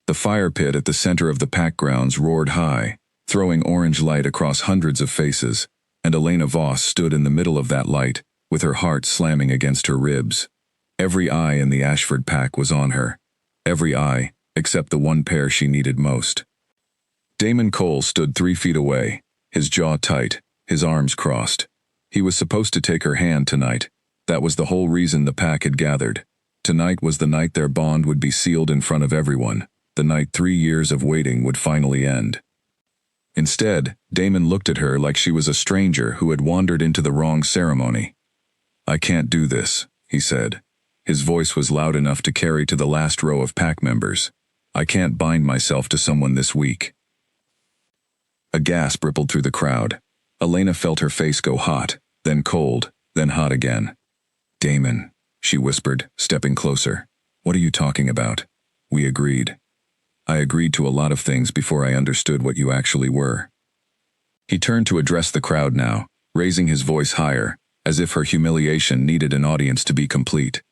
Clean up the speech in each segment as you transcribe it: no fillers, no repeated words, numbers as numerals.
The fire pit at the center of the pack grounds roared high, throwing orange light across hundreds of faces, and Elena Voss stood in the middle of that light, with her heart slamming against her ribs. Every eye in the Ashford pack was on her. Every eye, except the one pair she needed most. Damon Cole stood 3 feet away, his jaw tight, his arms crossed. He was supposed to take her hand tonight. That was the whole reason the pack had gathered. Tonight was the night their bond would be sealed in front of everyone, the night 3 years of waiting would finally end. Instead, Damon looked at her like she was a stranger who had wandered into the wrong ceremony. "I can't do this," he said. His voice was loud enough to carry to the last row of pack members. "I can't bind myself to someone this weak." A gasp rippled through the crowd. Elena felt her face go hot, then cold, then hot again. "Damon," she whispered, stepping closer. "What are you talking about?" "We agreed. I agreed to a lot of things before I understood what you actually were." He turned to address the crowd now, raising his voice higher, as if her humiliation needed an audience to be complete.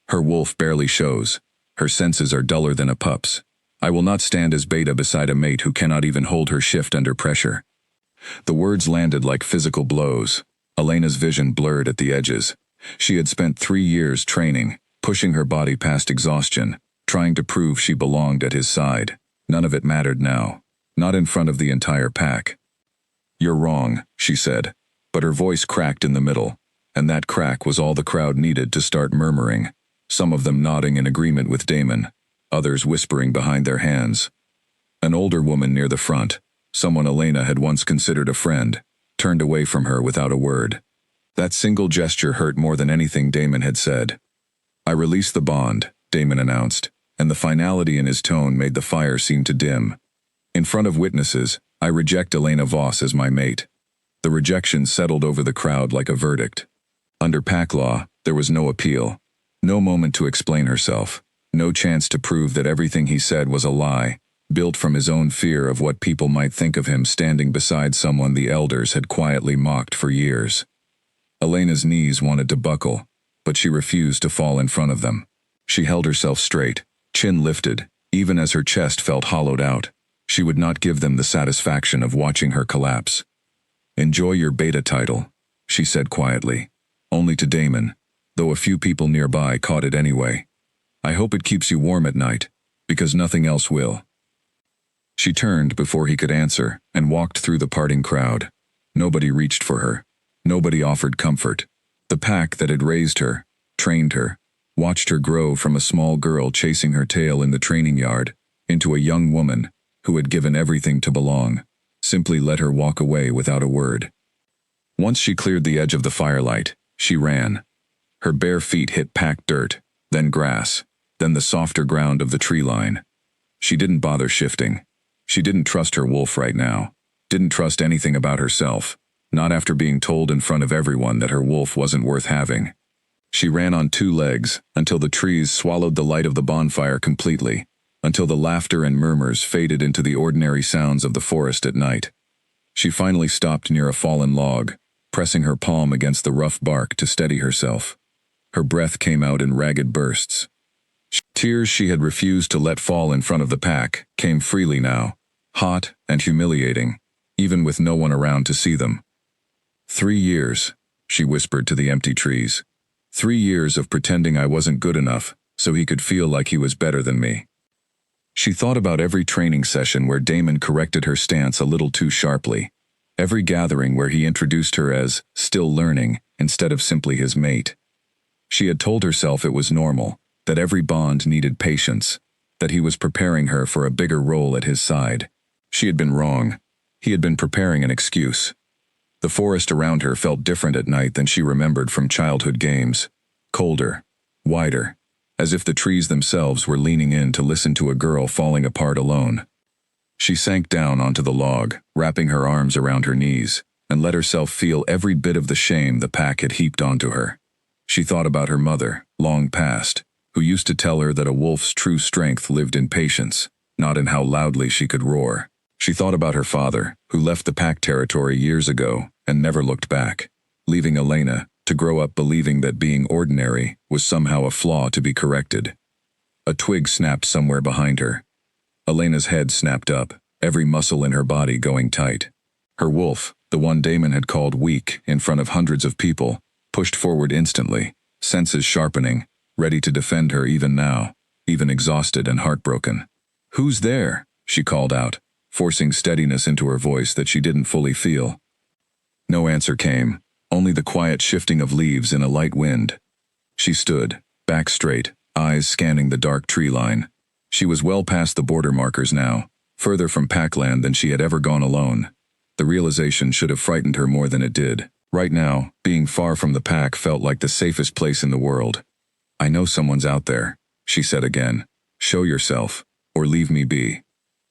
"Her wolf barely shows. Her senses are duller than a pup's. I will not stand as beta beside a mate who cannot even hold her shift under pressure." The words landed like physical blows. Elena's vision blurred at the edges. She had spent 3 years training, pushing her body past exhaustion, trying to prove she belonged at his side. None of it mattered now. Not in front of the entire pack. "You're wrong," she said, but her voice cracked in the middle, and that crack was all the crowd needed to start murmuring, some of them nodding in agreement with Damon, others whispering behind their hands. An older woman near the front, someone Elena had once considered a friend, turned away from her without a word. That single gesture hurt more than anything Damon had said. "I release the bond," Damon announced, and the finality in his tone made the fire seem to dim. "In front of witnesses, I reject Elena Voss as my mate." The rejection settled over the crowd like a verdict. Under pack law, there was no appeal. No moment to explain herself. No chance to prove that everything he said was a lie, built from his own fear of what people might think of him standing beside someone the elders had quietly mocked for years. Elena's knees wanted to buckle, but she refused to fall in front of them. She held herself straight, chin lifted, even as her chest felt hollowed out. She would not give them the satisfaction of watching her collapse. "Enjoy your beta title," she said quietly, only to Damon, though a few people nearby caught it anyway. "I hope it keeps you warm at night, because nothing else will." She turned before he could answer and walked through the parting crowd. Nobody reached for her. Nobody offered comfort. The pack that had raised her, trained her, watched her grow from a small girl chasing her tail in the training yard into a young woman who had given everything to belong, simply let her walk away without a word. Once she cleared the edge of the firelight, she ran. Her bare feet hit packed dirt, then grass, then the softer ground of the tree line. She didn't bother shifting. She didn't trust her wolf right now. Didn't trust anything about herself, not after being told in front of everyone that her wolf wasn't worth having. She ran on 2 legs until the trees swallowed the light of the bonfire completely, until the laughter and murmurs faded into the ordinary sounds of the forest at night. She finally stopped near a fallen log, pressing her palm against the rough bark to steady herself. Her breath came out in ragged bursts. Tears she had refused to let fall in front of the pack came freely now, hot and humiliating, even with no one around to see them. 3 years, she whispered to the empty trees. 3 years of pretending I wasn't good enough so he could feel like he was better than me. She thought about every training session where Damon corrected her stance a little too sharply, every gathering where he introduced her as still learning instead of simply his mate. She had told herself it was normal, that every bond needed patience, that he was preparing her for a bigger role at his side. She had been wrong. He had been preparing an excuse. The forest around her felt different at night than she remembered from childhood games. Colder, wider, as if the trees themselves were leaning in to listen to a girl falling apart alone. She sank down onto the log, wrapping her arms around her knees, and let herself feel every bit of the shame the pack had heaped onto her. She thought about her mother, long past, who used to tell her that a wolf's true strength lived in patience, not in how loudly she could roar. She thought about her father, who left the pack territory years ago and never looked back, leaving Elena to grow up believing that being ordinary was somehow a flaw to be corrected. A twig snapped somewhere behind her. Elena's head snapped up, every muscle in her body going tight. Her wolf, the one Damon had called weak in front of hundreds of people, pushed forward instantly, senses sharpening, ready to defend her even now, even exhausted and heartbroken. "Who's there?" she called out, forcing steadiness into her voice that she didn't fully feel. No answer came, only the quiet shifting of leaves in a light wind. She stood, back straight, eyes scanning the dark tree line. She was well past the border markers now, further from packland than she had ever gone alone. The realization should have frightened her more than it did. Right now, being far from the pack felt like the safest place in the world. "I know someone's out there," she said again. "Show yourself, or leave me be."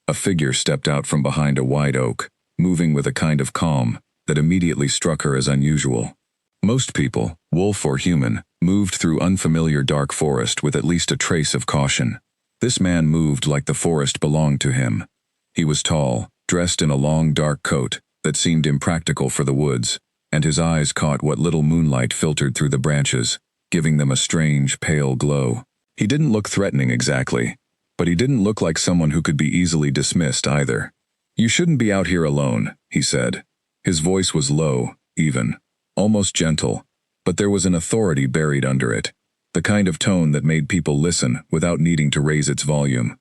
A figure stepped out from behind a wide oak, moving with a kind of calm that immediately struck her as unusual. Most people, wolf or human, moved through unfamiliar dark forest with at least a trace of caution. This man moved like the forest belonged to him. He was tall, dressed in a long dark coat that seemed impractical for the woods, and his eyes caught what little moonlight filtered through the branches, giving them a strange, pale glow. He didn't look threatening exactly, but he didn't look like someone who could be easily dismissed either. "You shouldn't be out here alone," he said. His voice was low, even, almost gentle, but there was an authority buried under it, the kind of tone that made people listen without needing to raise its volume.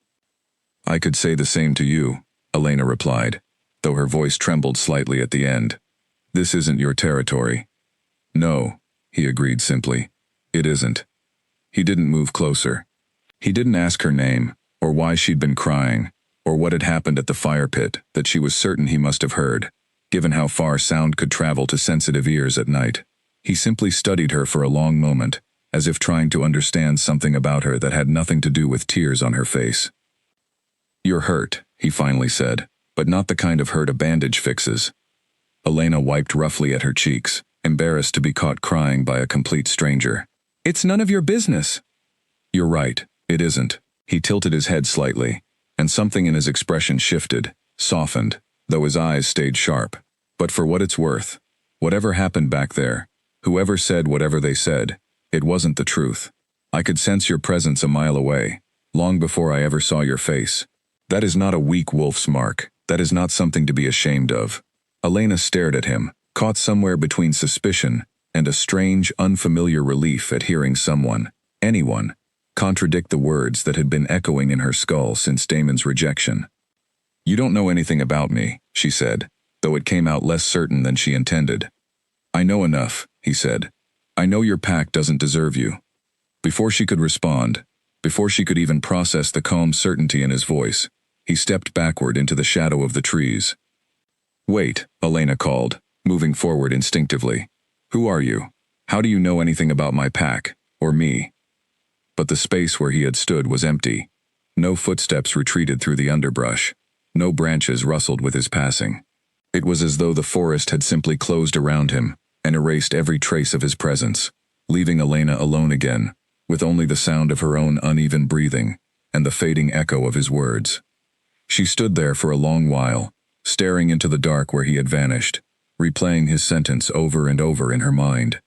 "I could say the same to you," Elena replied, though her voice trembled slightly at the end. "This isn't your territory." "No," he agreed simply. "It isn't." He didn't move closer. He didn't ask her name, or why she'd been crying, or what had happened at the fire pit that she was certain he must have heard, given how far sound could travel to sensitive ears at night. He simply studied her for a long moment, as if trying to understand something about her that had nothing to do with tears on her face. "You're hurt," he finally said, "but not the kind of hurt a bandage fixes." Elena wiped roughly at her cheeks, embarrassed to be caught crying by a complete stranger. "It's none of your business." "You're right, it isn't." He tilted his head slightly, and something in his expression shifted, softened, though his eyes stayed sharp. "But for what it's worth, whatever happened back there, whoever said whatever they said, it wasn't the truth. I could sense your presence a mile away, long before I ever saw your face. That is not a weak wolf's mark. That is not something to be ashamed of." Elena stared at him, caught somewhere between suspicion and a strange, unfamiliar relief at hearing someone, anyone, contradict the words that had been echoing in her skull since Damon's rejection. "You don't know anything about me," she said, though it came out less certain than she intended. "I know enough," he said. "I know your pack doesn't deserve you." Before she could respond, before she could even process the calm certainty in his voice, he stepped backward into the shadow of the trees. "Wait," Elena called, moving forward instinctively. "Who are you? How do you know anything about my pack, or me?" But the space where he had stood was empty. No footsteps retreated through the underbrush. No branches rustled with his passing. It was as though the forest had simply closed around him and erased every trace of his presence, leaving Elena alone again, with only the sound of her own uneven breathing and the fading echo of his words. She stood there for a long while, staring into the dark where he had vanished, replaying his sentence over and over in her mind.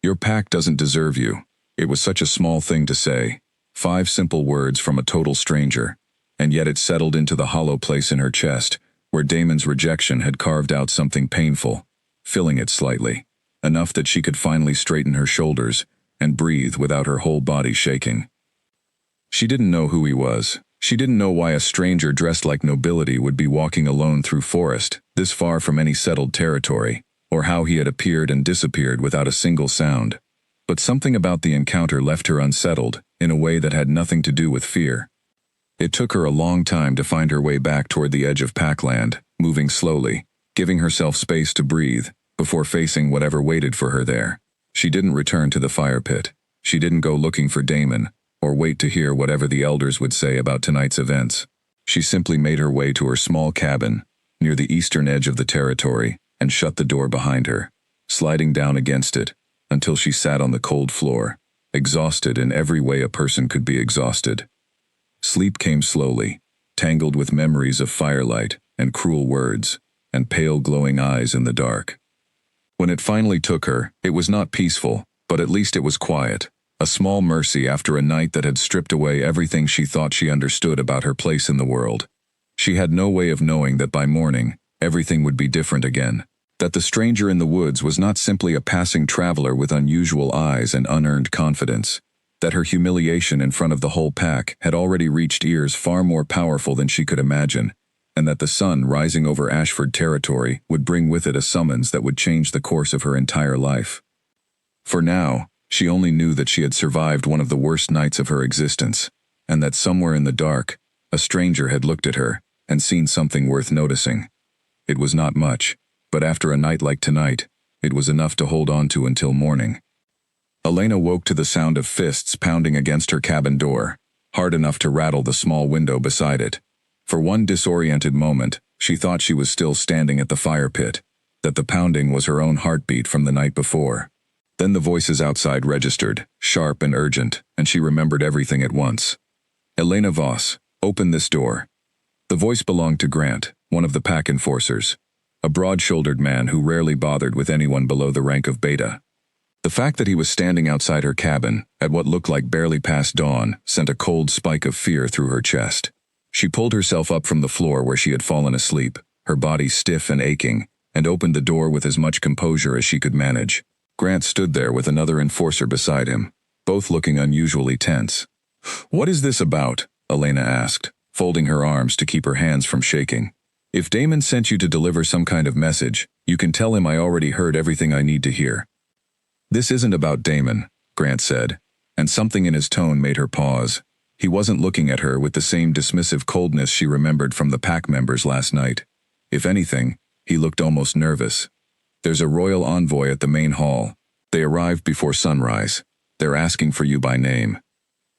"Your pack doesn't deserve you." It was such a small thing to say, 5 simple words from a total stranger, and yet it settled into the hollow place in her chest, where Damon's rejection had carved out something painful, filling it slightly, enough that she could finally straighten her shoulders and breathe without her whole body shaking. She didn't know who he was. She didn't know why a stranger dressed like nobility would be walking alone through forest, this far from any settled territory, or how he had appeared and disappeared without a single sound. But something about the encounter left her unsettled, in a way that had nothing to do with fear. It took her a long time to find her way back toward the edge of packland, moving slowly, giving herself space to breathe, before facing whatever waited for her there. She didn't return to the fire pit. She didn't go looking for Damon, or wait to hear whatever the elders would say about tonight's events. She simply made her way to her small cabin, near the eastern edge of the territory, and shut the door behind her, sliding down against it, until she sat on the cold floor, exhausted in every way a person could be exhausted. Sleep came slowly, tangled with memories of firelight and cruel words, and pale glowing eyes in the dark. When it finally took her, it was not peaceful, but at least it was quiet, A small mercy after a night that had stripped away everything she thought she understood about her place in the world. She had no way of knowing that by morning, everything would be different again. That the stranger in the woods was not simply a passing traveler with unusual eyes and unearned confidence. That her humiliation in front of the whole pack had already reached ears far more powerful than she could imagine, and that the sun rising over Ashford territory would bring with it a summons that would change the course of her entire life. For now, she only knew that she had survived one of the worst nights of her existence, and that somewhere in the dark, a stranger had looked at her and seen something worth noticing. It was not much, but after a night like tonight, it was enough to hold on to until morning. Elena woke to the sound of fists pounding against her cabin door, hard enough to rattle the small window beside it. For one disoriented moment, she thought she was still standing at the fire pit, that the pounding was her own heartbeat from the night before. Then the voices outside registered, sharp and urgent, and she remembered everything at once. "Elena Voss, open this door." The voice belonged to Grant, one of the pack enforcers, a broad-shouldered man who rarely bothered with anyone below the rank of beta. The fact that he was standing outside her cabin, at what looked like barely past dawn, sent a cold spike of fear through her chest. She pulled herself up from the floor where she had fallen asleep, her body stiff and aching, and opened the door with as much composure as she could manage. Grant stood there with another enforcer beside him, both looking unusually tense. "What is this about?" Elena asked, folding her arms to keep her hands from shaking. "If Damon sent you to deliver some kind of message, you can tell him I already heard everything I need to hear." "This isn't about Damon," Grant said, and something in his tone made her pause. He wasn't looking at her with the same dismissive coldness she remembered from the pack members last night. If anything, he looked almost nervous. "There's a royal envoy at the main hall. They arrived before sunrise. They're asking for you by name."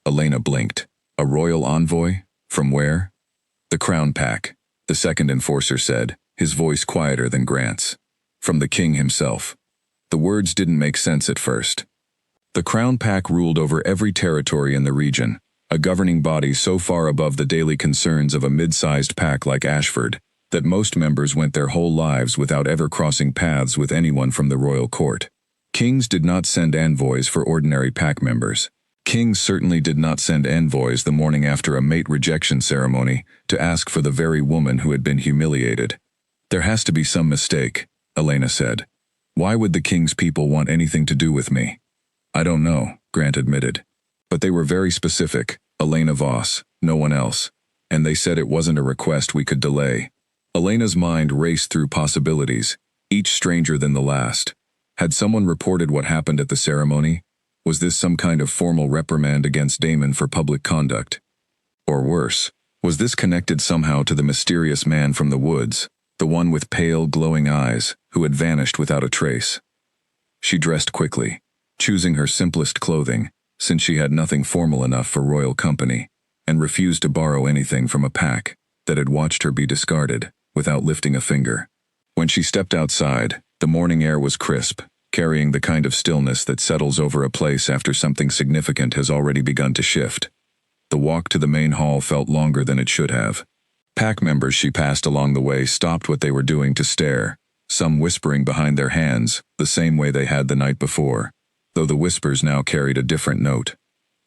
Elena blinked. "A royal envoy? From where?" "The Crown Pack," the second enforcer said, his voice quieter than Grant's. "From the king himself." The words didn't make sense at first. The Crown Pack ruled over every territory in the region, a governing body so far above the daily concerns of a mid-sized pack like Ashford, that most members went their whole lives without ever crossing paths with anyone from the royal court. Kings did not send envoys for ordinary pack members. Kings certainly did not send envoys the morning after a mate rejection ceremony to ask for the very woman who had been humiliated. "There has to be some mistake," Elena said. "Why would the king's people want anything to do with me?" "I don't know," Grant admitted. "But they were very specific, Elena Voss, no one else, and they said it wasn't a request we could delay." Elena's mind raced through possibilities, each stranger than the last. Had someone reported what happened at the ceremony? Was this some kind of formal reprimand against Damon for public conduct? Or worse, was this connected somehow to the mysterious man from the woods, the one with pale, glowing eyes, who had vanished without a trace? She dressed quickly, choosing her simplest clothing, since she had nothing formal enough for royal company, and refused to borrow anything from a pack that had watched her be discarded, without lifting a finger. When she stepped outside, the morning air was crisp, carrying the kind of stillness that settles over a place after something significant has already begun to shift. The walk to the main hall felt longer than it should have. Pack members she passed along the way stopped what they were doing to stare, some whispering behind their hands, the same way they had the night before, though the whispers now carried a different note.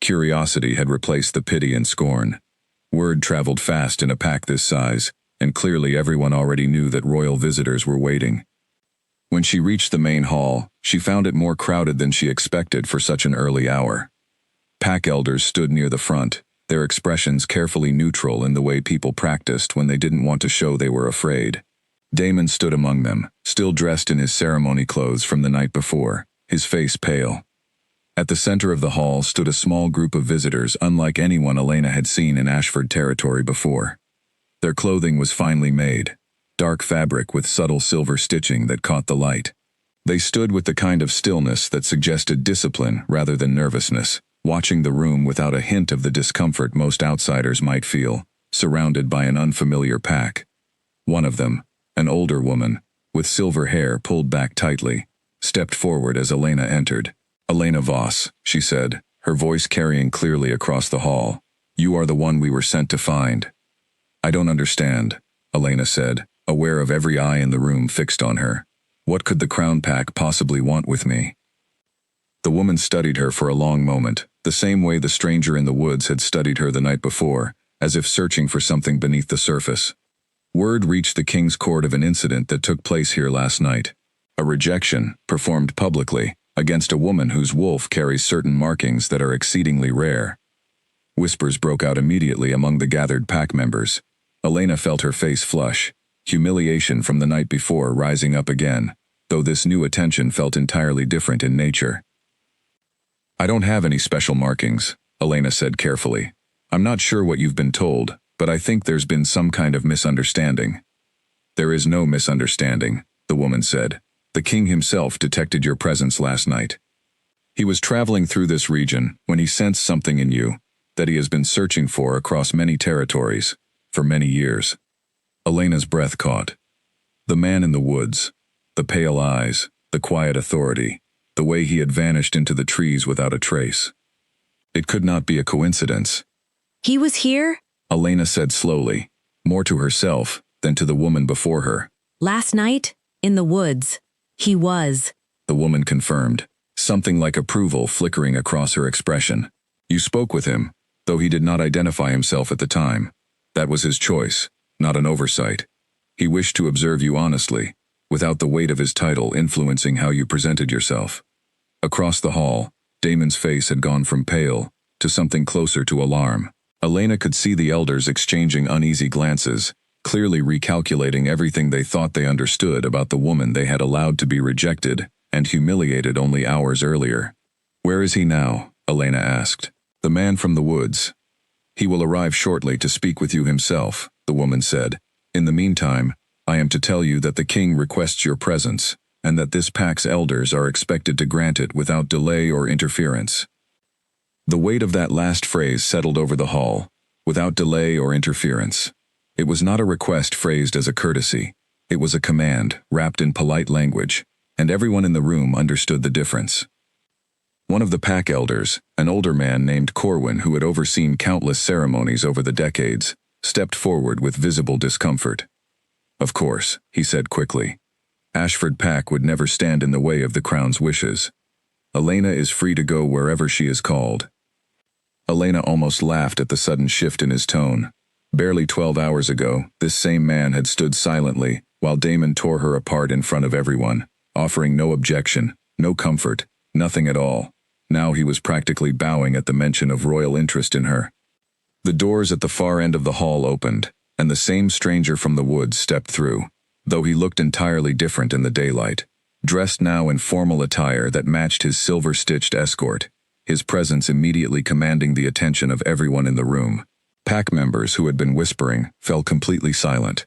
Curiosity had replaced the pity and scorn. Word traveled fast in a pack this size, and clearly everyone already knew that royal visitors were waiting. When she reached the main hall, she found it more crowded than she expected for such an early hour. Pack elders stood near the front, their expressions carefully neutral in the way people practiced when they didn't want to show they were afraid. Damon stood among them, still dressed in his ceremony clothes from the night before, his face pale. At the center of the hall stood a small group of visitors unlike anyone Elena had seen in Ashford territory before. Their clothing was finely made, dark fabric with subtle silver stitching that caught the light. They stood with the kind of stillness that suggested discipline rather than nervousness, watching the room without a hint of the discomfort most outsiders might feel, surrounded by an unfamiliar pack. One of them, an older woman, with silver hair pulled back tightly, stepped forward as Elena entered. "Elena Voss," she said, her voice carrying clearly across the hall. "You are the one we were sent to find." "I don't understand," Elena said, aware of every eye in the room fixed on her. "What could the Crown Pack possibly want with me?" The woman studied her for a long moment, the same way the stranger in the woods had studied her the night before, as if searching for something beneath the surface. Word reached the king's court of an incident that took place here last night. A rejection, performed publicly, against a woman whose wolf carries certain markings that are exceedingly rare. Whispers broke out immediately among the gathered pack members. Elena felt her face flush, humiliation from the night before rising up again, though this new attention felt entirely different in nature. "I don't have any special markings," Elena said carefully. "I'm not sure what you've been told, but I think there's been some kind of misunderstanding." "There is no misunderstanding," the woman said. "The king himself detected your presence last night. He was traveling through this region when he sensed something in you that he has been searching for across many territories, for many years." Elena's breath caught. The man in the woods, the pale eyes, the quiet authority, the way he had vanished into the trees without a trace. It could not be a coincidence. "He was here?" Elena said slowly, more to herself than to the woman before her. "Last night? In the woods. He was." The woman confirmed, something like approval flickering across her expression. "You spoke with him, though he did not identify himself at the time. That was his choice, not an oversight. He wished to observe you honestly, without the weight of his title influencing how you presented yourself." Across the hall, Damon's face had gone from pale to something closer to alarm. Elena could see the elders exchanging uneasy glances, clearly recalculating everything they thought they understood about the woman they had allowed to be rejected and humiliated only hours earlier. "Where is he now?" Elena asked. "The man from the woods. He will arrive shortly to speak with you himself," the woman said. "In the meantime, I am to tell you that the king requests your presence, and that this pack's elders are expected to grant it without delay or interference." The weight of that last phrase settled over the hall, without delay or interference. It was not a request phrased as a courtesy. It was a command, wrapped in polite language, and everyone in the room understood the difference. One of the pack elders, an older man named Corwin who had overseen countless ceremonies over the decades, stepped forward with visible discomfort. "Of course," he said quickly. "Ashford Pack would never stand in the way of the crown's wishes. Elena is free to go wherever she is called." Elena almost laughed at the sudden shift in his tone. Barely 12 hours ago, this same man had stood silently while Damon tore her apart in front of everyone, offering no objection, no comfort, nothing at all. Now he was practically bowing at the mention of royal interest in her. The doors at the far end of the hall opened, and the same stranger from the woods stepped through, though he looked entirely different in the daylight. Dressed now in formal attire that matched his silver-stitched escort, his presence immediately commanding the attention of everyone in the room. Pack members who had been whispering fell completely silent.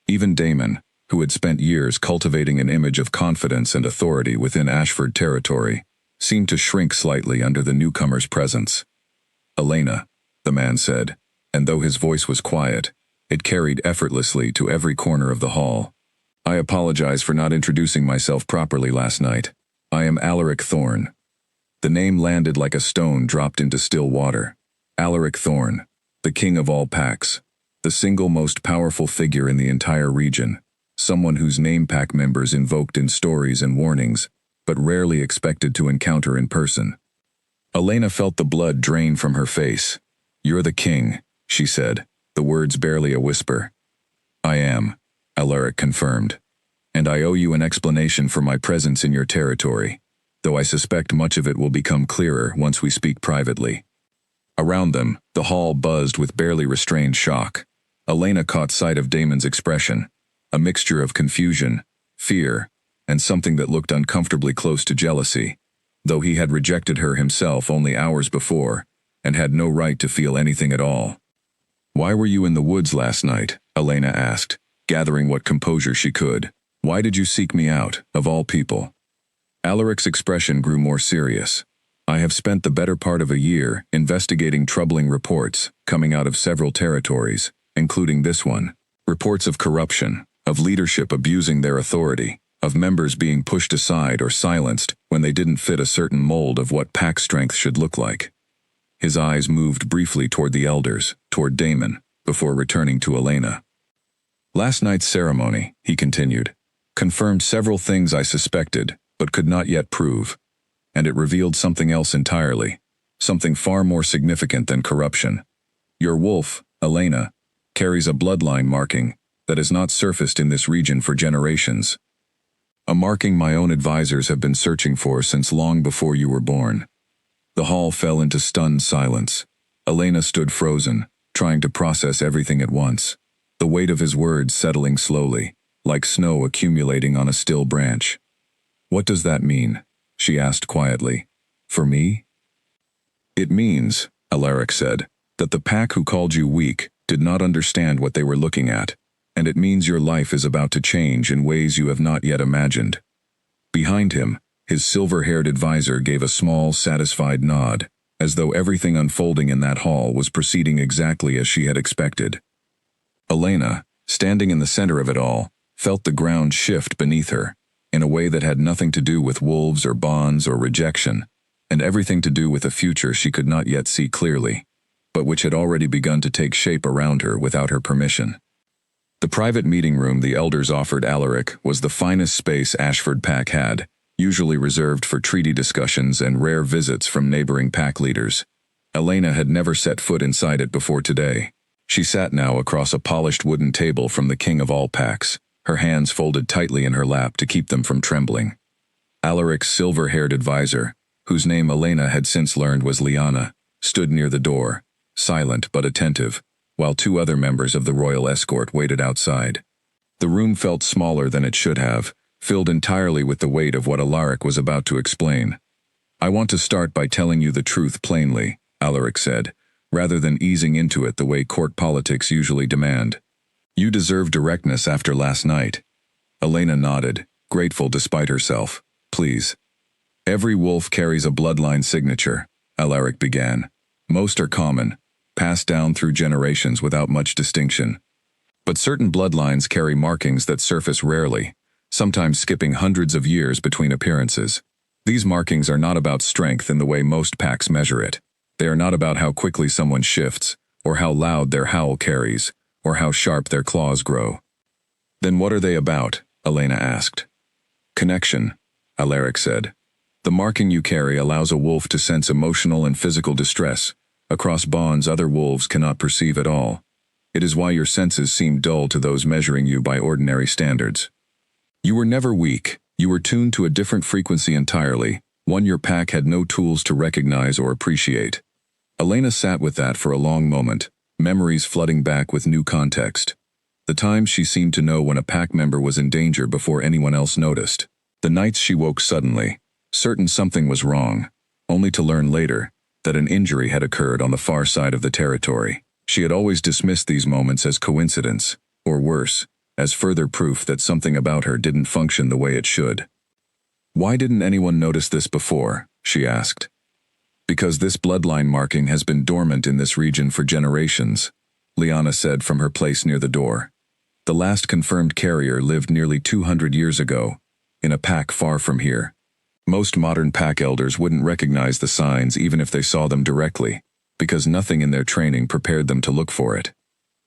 Even Damon, who had spent years cultivating an image of confidence and authority within Ashford territory, seemed to shrink slightly under the newcomer's presence. "Elena," the man said, and though his voice was quiet, it carried effortlessly to every corner of the hall. "I apologize for not introducing myself properly last night. I am Alaric Thorne." The name landed like a stone dropped into still water. Alaric Thorne, the king of all packs, the single most powerful figure in the entire region, someone whose name pack members invoked in stories and warnings, but rarely expected to encounter in person. Elena felt the blood drain from her face. "You're the king," she said, the words barely a whisper. "I am," Alaric confirmed, "and I owe you an explanation for my presence in your territory, though I suspect much of it will become clearer once we speak privately." Around them, the hall buzzed with barely restrained shock. Elena caught sight of Damon's expression, a mixture of confusion, fear, and something that looked uncomfortably close to jealousy, though he had rejected her himself only hours before, and had no right to feel anything at all. "Why were you in the woods last night?" Elena asked, gathering what composure she could. "Why did you seek me out, of all people?" Alaric's expression grew more serious. "I have spent the better part of a year investigating troubling reports coming out of several territories, including this one. Reports of corruption, of leadership abusing their authority, of members being pushed aside or silenced when they didn't fit a certain mold of what pack strength should look like." His eyes moved briefly toward the elders, toward Damon, before returning to Elena. "Last night's ceremony," he continued, "confirmed several things I suspected, but could not yet prove. and it revealed something else entirely, something far more significant than corruption. Your wolf, Elena, carries a bloodline marking that has not surfaced in this region for generations. A marking my own advisors have been searching for since long before you were born. The hall fell into stunned silence. Elena stood frozen, trying to process everything at once, the weight of his words settling slowly, like snow accumulating on a still branch. "What does that mean?" she asked quietly. "For me?" "It means," Alaric said, "that the pack who called you weak did not understand what they were looking at, and it means your life is about to change in ways you have not yet imagined." Behind him, his silver-haired advisor gave a small, satisfied nod, as though everything unfolding in that hall was proceeding exactly as she had expected. Elena, standing in the center of it all, felt the ground shift beneath her, in a way that had nothing to do with wolves or bonds or rejection, and everything to do with a future she could not yet see clearly, but which had already begun to take shape around her without her permission. The private meeting room the elders offered Alaric was the finest space Ashford Pack had, usually reserved for treaty discussions and rare visits from neighboring pack leaders. Elena had never set foot inside it before today. She sat now across a polished wooden table from the king of all packs, her hands folded tightly in her lap to keep them from trembling. Alaric's silver-haired advisor, whose name Elena had since learned was Liana, stood near the door, silent but attentive, while two other members of the royal escort waited outside. The room felt smaller than it should have, filled entirely with the weight of what Alaric was about to explain. "I want to start by telling you the truth plainly," Alaric said, rather than easing into it the way court politics usually demand. "You deserve directness after last night." Elena nodded, grateful despite herself. "Please." "Every wolf carries a bloodline signature," Alaric began. "Most are common, passed down through generations without much distinction. But certain bloodlines carry markings that surface rarely, sometimes skipping hundreds of years between appearances. These markings are not about strength in the way most packs measure it. They are not about how quickly someone shifts, or how loud their howl carries, or how sharp their claws grow." "Then what are they about?" Elena asked. "Connection," Alaric said. "The marking you carry allows a wolf to sense emotional and physical distress, across bonds other wolves cannot perceive at all. It is why your senses seem dull to those measuring you by ordinary standards. You were never weak, you were tuned to a different frequency entirely, one your pack had no tools to recognize or appreciate." Elena sat with that for a long moment, memories flooding back with new context. The times she seemed to know when a pack member was in danger before anyone else noticed. The nights she woke suddenly, certain something was wrong, only to learn later that an injury had occurred on the far side of the territory. She had always dismissed these moments as coincidence, or worse, as further proof that something about her didn't function the way it should. "Why didn't anyone notice this before?" she asked. "Because this bloodline marking has been dormant in this region for generations," Liana said from her place near the door. "The last confirmed carrier lived nearly 200 years ago, in a pack far from here. Most modern pack elders wouldn't recognize the signs even if they saw them directly, because nothing in their training prepared them to look for it."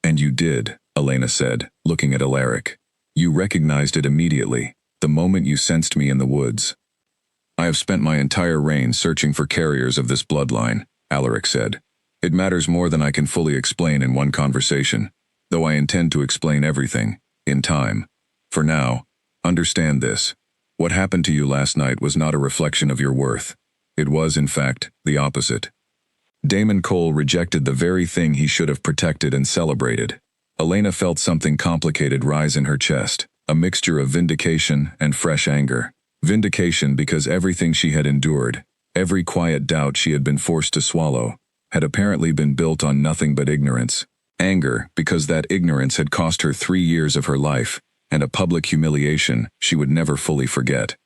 "And you did," Elena said, looking at Alaric. "You recognized it immediately, the moment you sensed me in the woods." "I have spent my entire reign searching for carriers of this bloodline," Alaric said. "It matters more than I can fully explain in one conversation, though I intend to explain everything, in time. For now, understand this. What happened to you last night was not a reflection of your worth. It was, in fact, the opposite. Damon Cole rejected the very thing he should have protected and celebrated." Elena felt something complicated rise in her chest, a mixture of vindication and fresh anger. Vindication because everything she had endured, every quiet doubt she had been forced to swallow, had apparently been built on nothing but ignorance. Anger because that ignorance had cost her 3 years of her life, and a public humiliation she would never fully forget.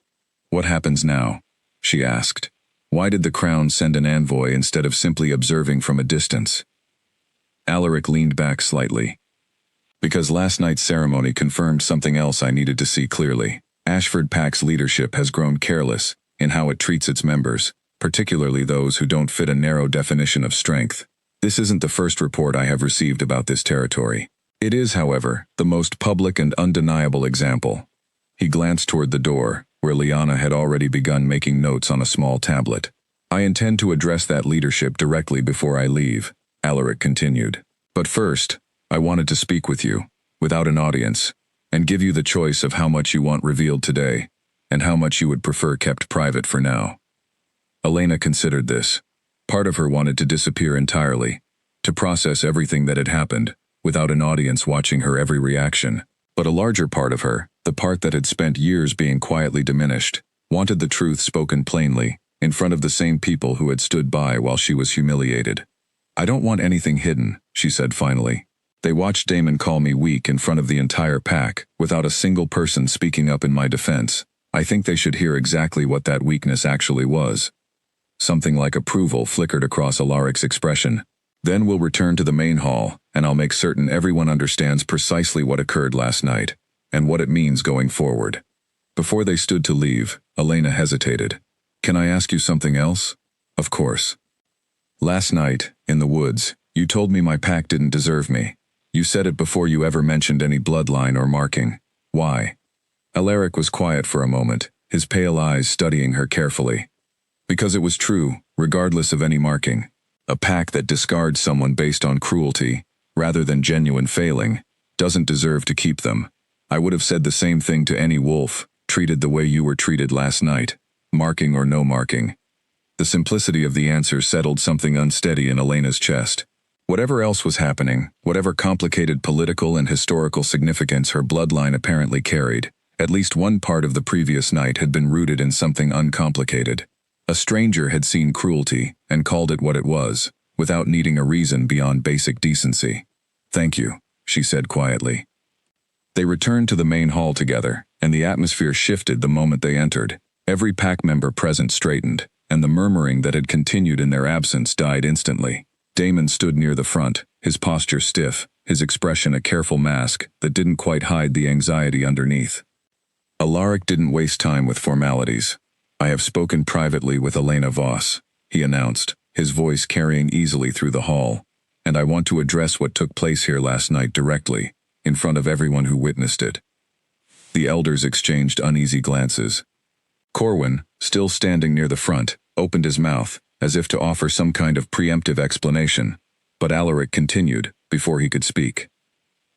"What happens now?" she asked. "Why did the crown send an envoy instead of simply observing from a distance?" Alaric leaned back slightly. "Because last night's ceremony confirmed something else I needed to see clearly. Ashford Pack's leadership has grown careless in how it treats its members, particularly those who don't fit a narrow definition of strength. This isn't the first report I have received about this territory. It is, however, the most public and undeniable example." He glanced toward the door, where Liana had already begun making notes on a small tablet. I intend to address that leadership directly before I leave, Alaric continued. But first, I wanted to speak with you, without an audience, and give you the choice of how much you want revealed today, and how much you would prefer kept private for now. Elena considered this. Part of her wanted to disappear entirely, to process everything that had happened, without an audience watching her every reaction. But a larger part of her, the part that had spent years being quietly diminished, wanted the truth spoken plainly, in front of the same people who had stood by while she was humiliated. I don't want anything hidden, she said finally. They watched Damon call me weak in front of the entire pack, without a single person speaking up in my defense. I think they should hear exactly what that weakness actually was. Something like approval flickered across Alaric's expression. Then we'll return to the main hall, and I'll make certain everyone understands precisely what occurred last night, and what it means going forward. Before they stood to leave, Elena hesitated. Can I ask you something else? Of course. Last night, in the woods, you told me my pack didn't deserve me. You said it before you ever mentioned any bloodline or marking. Why? Alaric was quiet for a moment, his pale eyes studying her carefully. Because it was true, regardless of any marking. A pack that discards someone based on cruelty, rather than genuine failing, doesn't deserve to keep them. I would have said the same thing to any wolf, treated the way you were treated last night, marking or no marking. The simplicity of the answer settled something unsteady in Elena's chest. Whatever else was happening, whatever complicated political and historical significance her bloodline apparently carried, at least one part of the previous night had been rooted in something uncomplicated. A stranger had seen cruelty and called it what it was, without needing a reason beyond basic decency. Thank you, she said quietly. They returned to the main hall together, and the atmosphere shifted the moment they entered. Every pack member present straightened, and the murmuring that had continued in their absence died instantly. Damon stood near the front, his posture stiff, his expression a careful mask that didn't quite hide the anxiety underneath. Alaric didn't waste time with formalities. I have spoken privately with Elena Voss, he announced, his voice carrying easily through the hall, and I want to address what took place here last night directly, in front of everyone who witnessed it. The elders exchanged uneasy glances. Corwin, still standing near the front, opened his mouth, as if to offer some kind of preemptive explanation, but Alaric continued, before he could speak.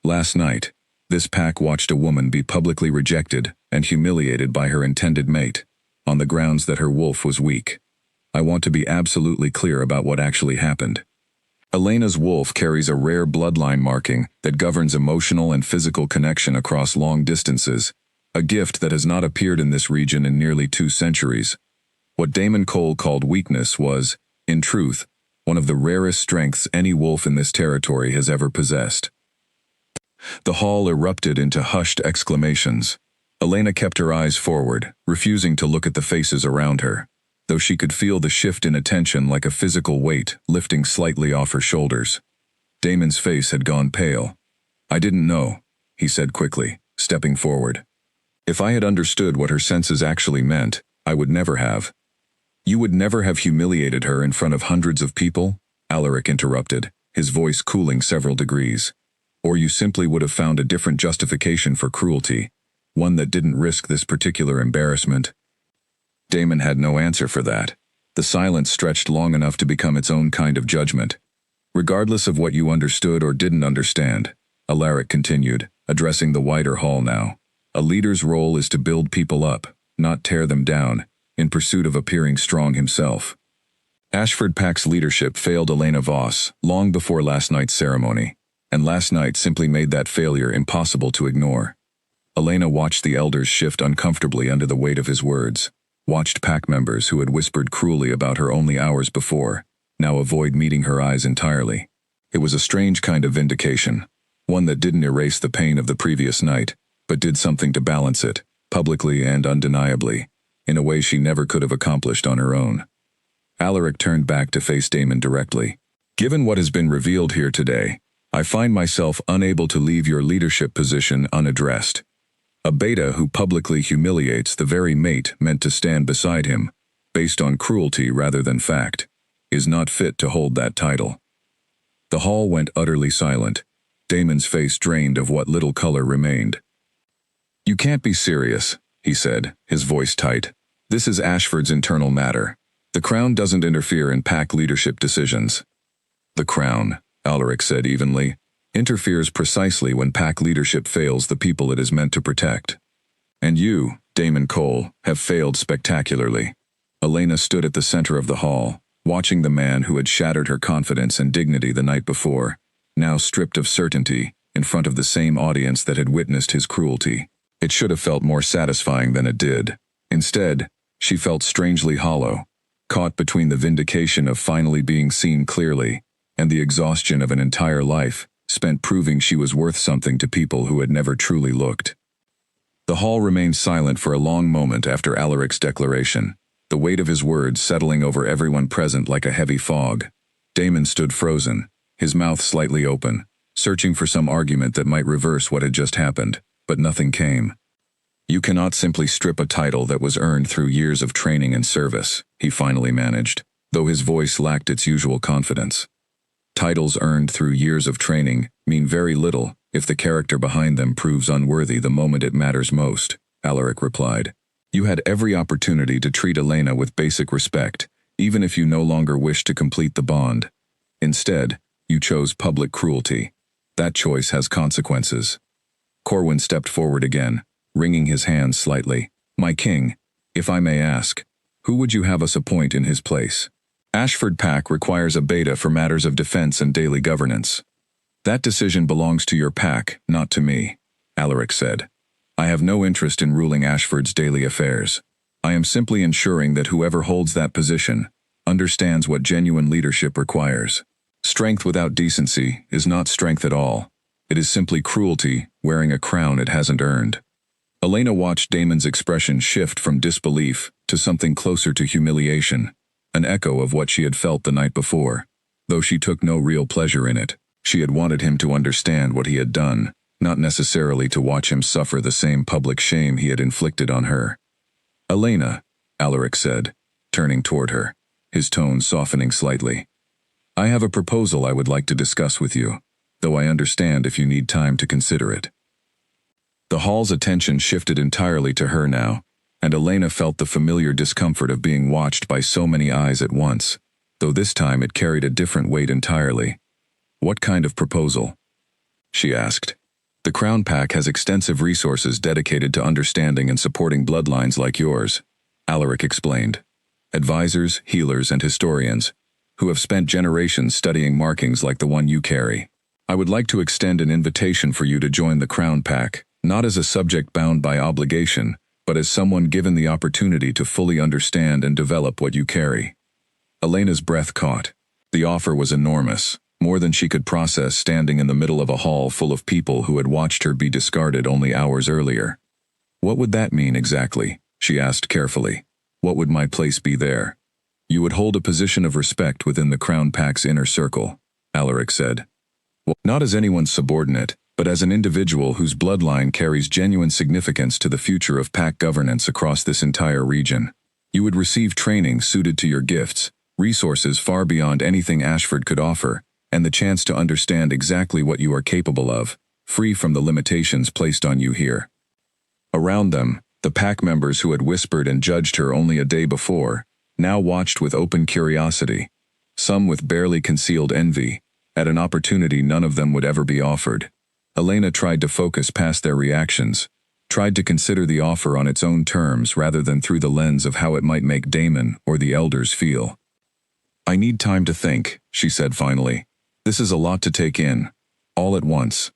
Last night, this pack watched a woman be publicly rejected and humiliated by her intended mate, on the grounds that her wolf was weak. I want to be absolutely clear about what actually happened. Elena's wolf carries a rare bloodline marking that governs emotional and physical connection across long distances, a gift that has not appeared in this region in nearly 2 centuries. What Damon Cole called weakness was, in truth, one of the rarest strengths any wolf in this territory has ever possessed. The hall erupted into hushed exclamations. Elena kept her eyes forward, refusing to look at the faces around her, though she could feel the shift in attention like a physical weight lifting slightly off her shoulders. Damon's face had gone pale. I didn't know, he said quickly, stepping forward. If I had understood what her senses actually meant, I would never have. You would never have humiliated her in front of hundreds of people? Alaric interrupted, his voice cooling several degrees. Or you simply would have found a different justification for cruelty, one that didn't risk this particular embarrassment. Damon had no answer for that. The silence stretched long enough to become its own kind of judgment. Regardless of what you understood or didn't understand, Alaric continued, addressing the wider hall now, a leader's role is to build people up, not tear them down, in pursuit of appearing strong himself. Ashford Pack's leadership failed Elena Voss long before last night's ceremony, and last night simply made that failure impossible to ignore. Elena watched the elders shift uncomfortably under the weight of his words, watched pack members who had whispered cruelly about her only hours before, now avoid meeting her eyes entirely. It was a strange kind of vindication, one that didn't erase the pain of the previous night, but did something to balance it, publicly and undeniably, in a way she never could have accomplished on her own. Alaric turned back to face Damon directly. Given what has been revealed here today, I find myself unable to leave your leadership position unaddressed. A beta who publicly humiliates the very mate meant to stand beside him, based on cruelty rather than fact, is not fit to hold that title. The hall went utterly silent, Damon's face drained of what little color remained. You can't be serious, he said, his voice tight. This is Ashford's internal matter. The Crown doesn't interfere in pack leadership decisions. The Crown, Alaric said evenly, interferes precisely when pack leadership fails the people it is meant to protect. And you, Damon Cole, have failed spectacularly. Elena stood at the center of the hall, watching the man who had shattered her confidence and dignity the night before, now stripped of certainty, in front of the same audience that had witnessed his cruelty. It should have felt more satisfying than it did. Instead, she felt strangely hollow, caught between the vindication of finally being seen clearly and the exhaustion of an entire life spent proving she was worth something to people who had never truly looked. The hall remained silent for a long moment after Alaric's declaration, the weight of his words settling over everyone present like a heavy fog. Damon stood frozen, his mouth slightly open, searching for some argument that might reverse what had just happened, but nothing came. You cannot simply strip a title that was earned through years of training and service, he finally managed, though his voice lacked its usual confidence. Titles earned through years of training mean very little if the character behind them proves unworthy the moment it matters most, Alaric replied. You had every opportunity to treat Elena with basic respect, even if you no longer wished to complete the bond. Instead, you chose public cruelty. That choice has consequences. Corwin stepped forward again, wringing his hands slightly. My king, if I may ask, who would you have us appoint in his place? Ashford Pack requires a beta for matters of defense and daily governance. That decision belongs to your pack, not to me, Alaric said. I have no interest in ruling Ashford's daily affairs. I am simply ensuring that whoever holds that position understands what genuine leadership requires. Strength without decency is not strength at all. It is simply cruelty wearing a crown it hasn't earned. Elena watched Damon's expression shift from disbelief to something closer to humiliation, an echo of what she had felt the night before. Though she took no real pleasure in it, she had wanted him to understand what he had done, not necessarily to watch him suffer the same public shame he had inflicted on her. Elena, Alaric said, turning toward her, his tone softening slightly. I have a proposal I would like to discuss with you, though I understand if you need time to consider it. The hall's attention shifted entirely to her now, and Elena felt the familiar discomfort of being watched by so many eyes at once, though this time it carried a different weight entirely. What kind of proposal? She asked. The Crown Pack has extensive resources dedicated to understanding and supporting bloodlines like yours, Alaric explained. Advisors, healers, and historians, who have spent generations studying markings like the one you carry. I would like to extend an invitation for you to join the Crown Pack, not as a subject bound by obligation, but as someone given the opportunity to fully understand and develop what you carry. Elena's breath caught. The offer was enormous, more than she could process standing in the middle of a hall full of people who had watched her be discarded only hours earlier. What would that mean exactly? She asked carefully. What would my place be there? You would hold a position of respect within the Crown Pack's inner circle, Alaric said. Well, not as anyone's subordinate, but as an individual whose bloodline carries genuine significance to the future of pack governance across this entire region. You would receive training suited to your gifts, resources far beyond anything Ashford could offer, and the chance to understand exactly what you are capable of, free from the limitations placed on you here. Around them, the pack members who had whispered and judged her only a day before, now watched with open curiosity, some with barely concealed envy, at an opportunity none of them would ever be offered. Elena tried to focus past their reactions, tried to consider the offer on its own terms rather than through the lens of how it might make Damon or the elders feel. I need time to think, she said finally. This is a lot to take in, all at once.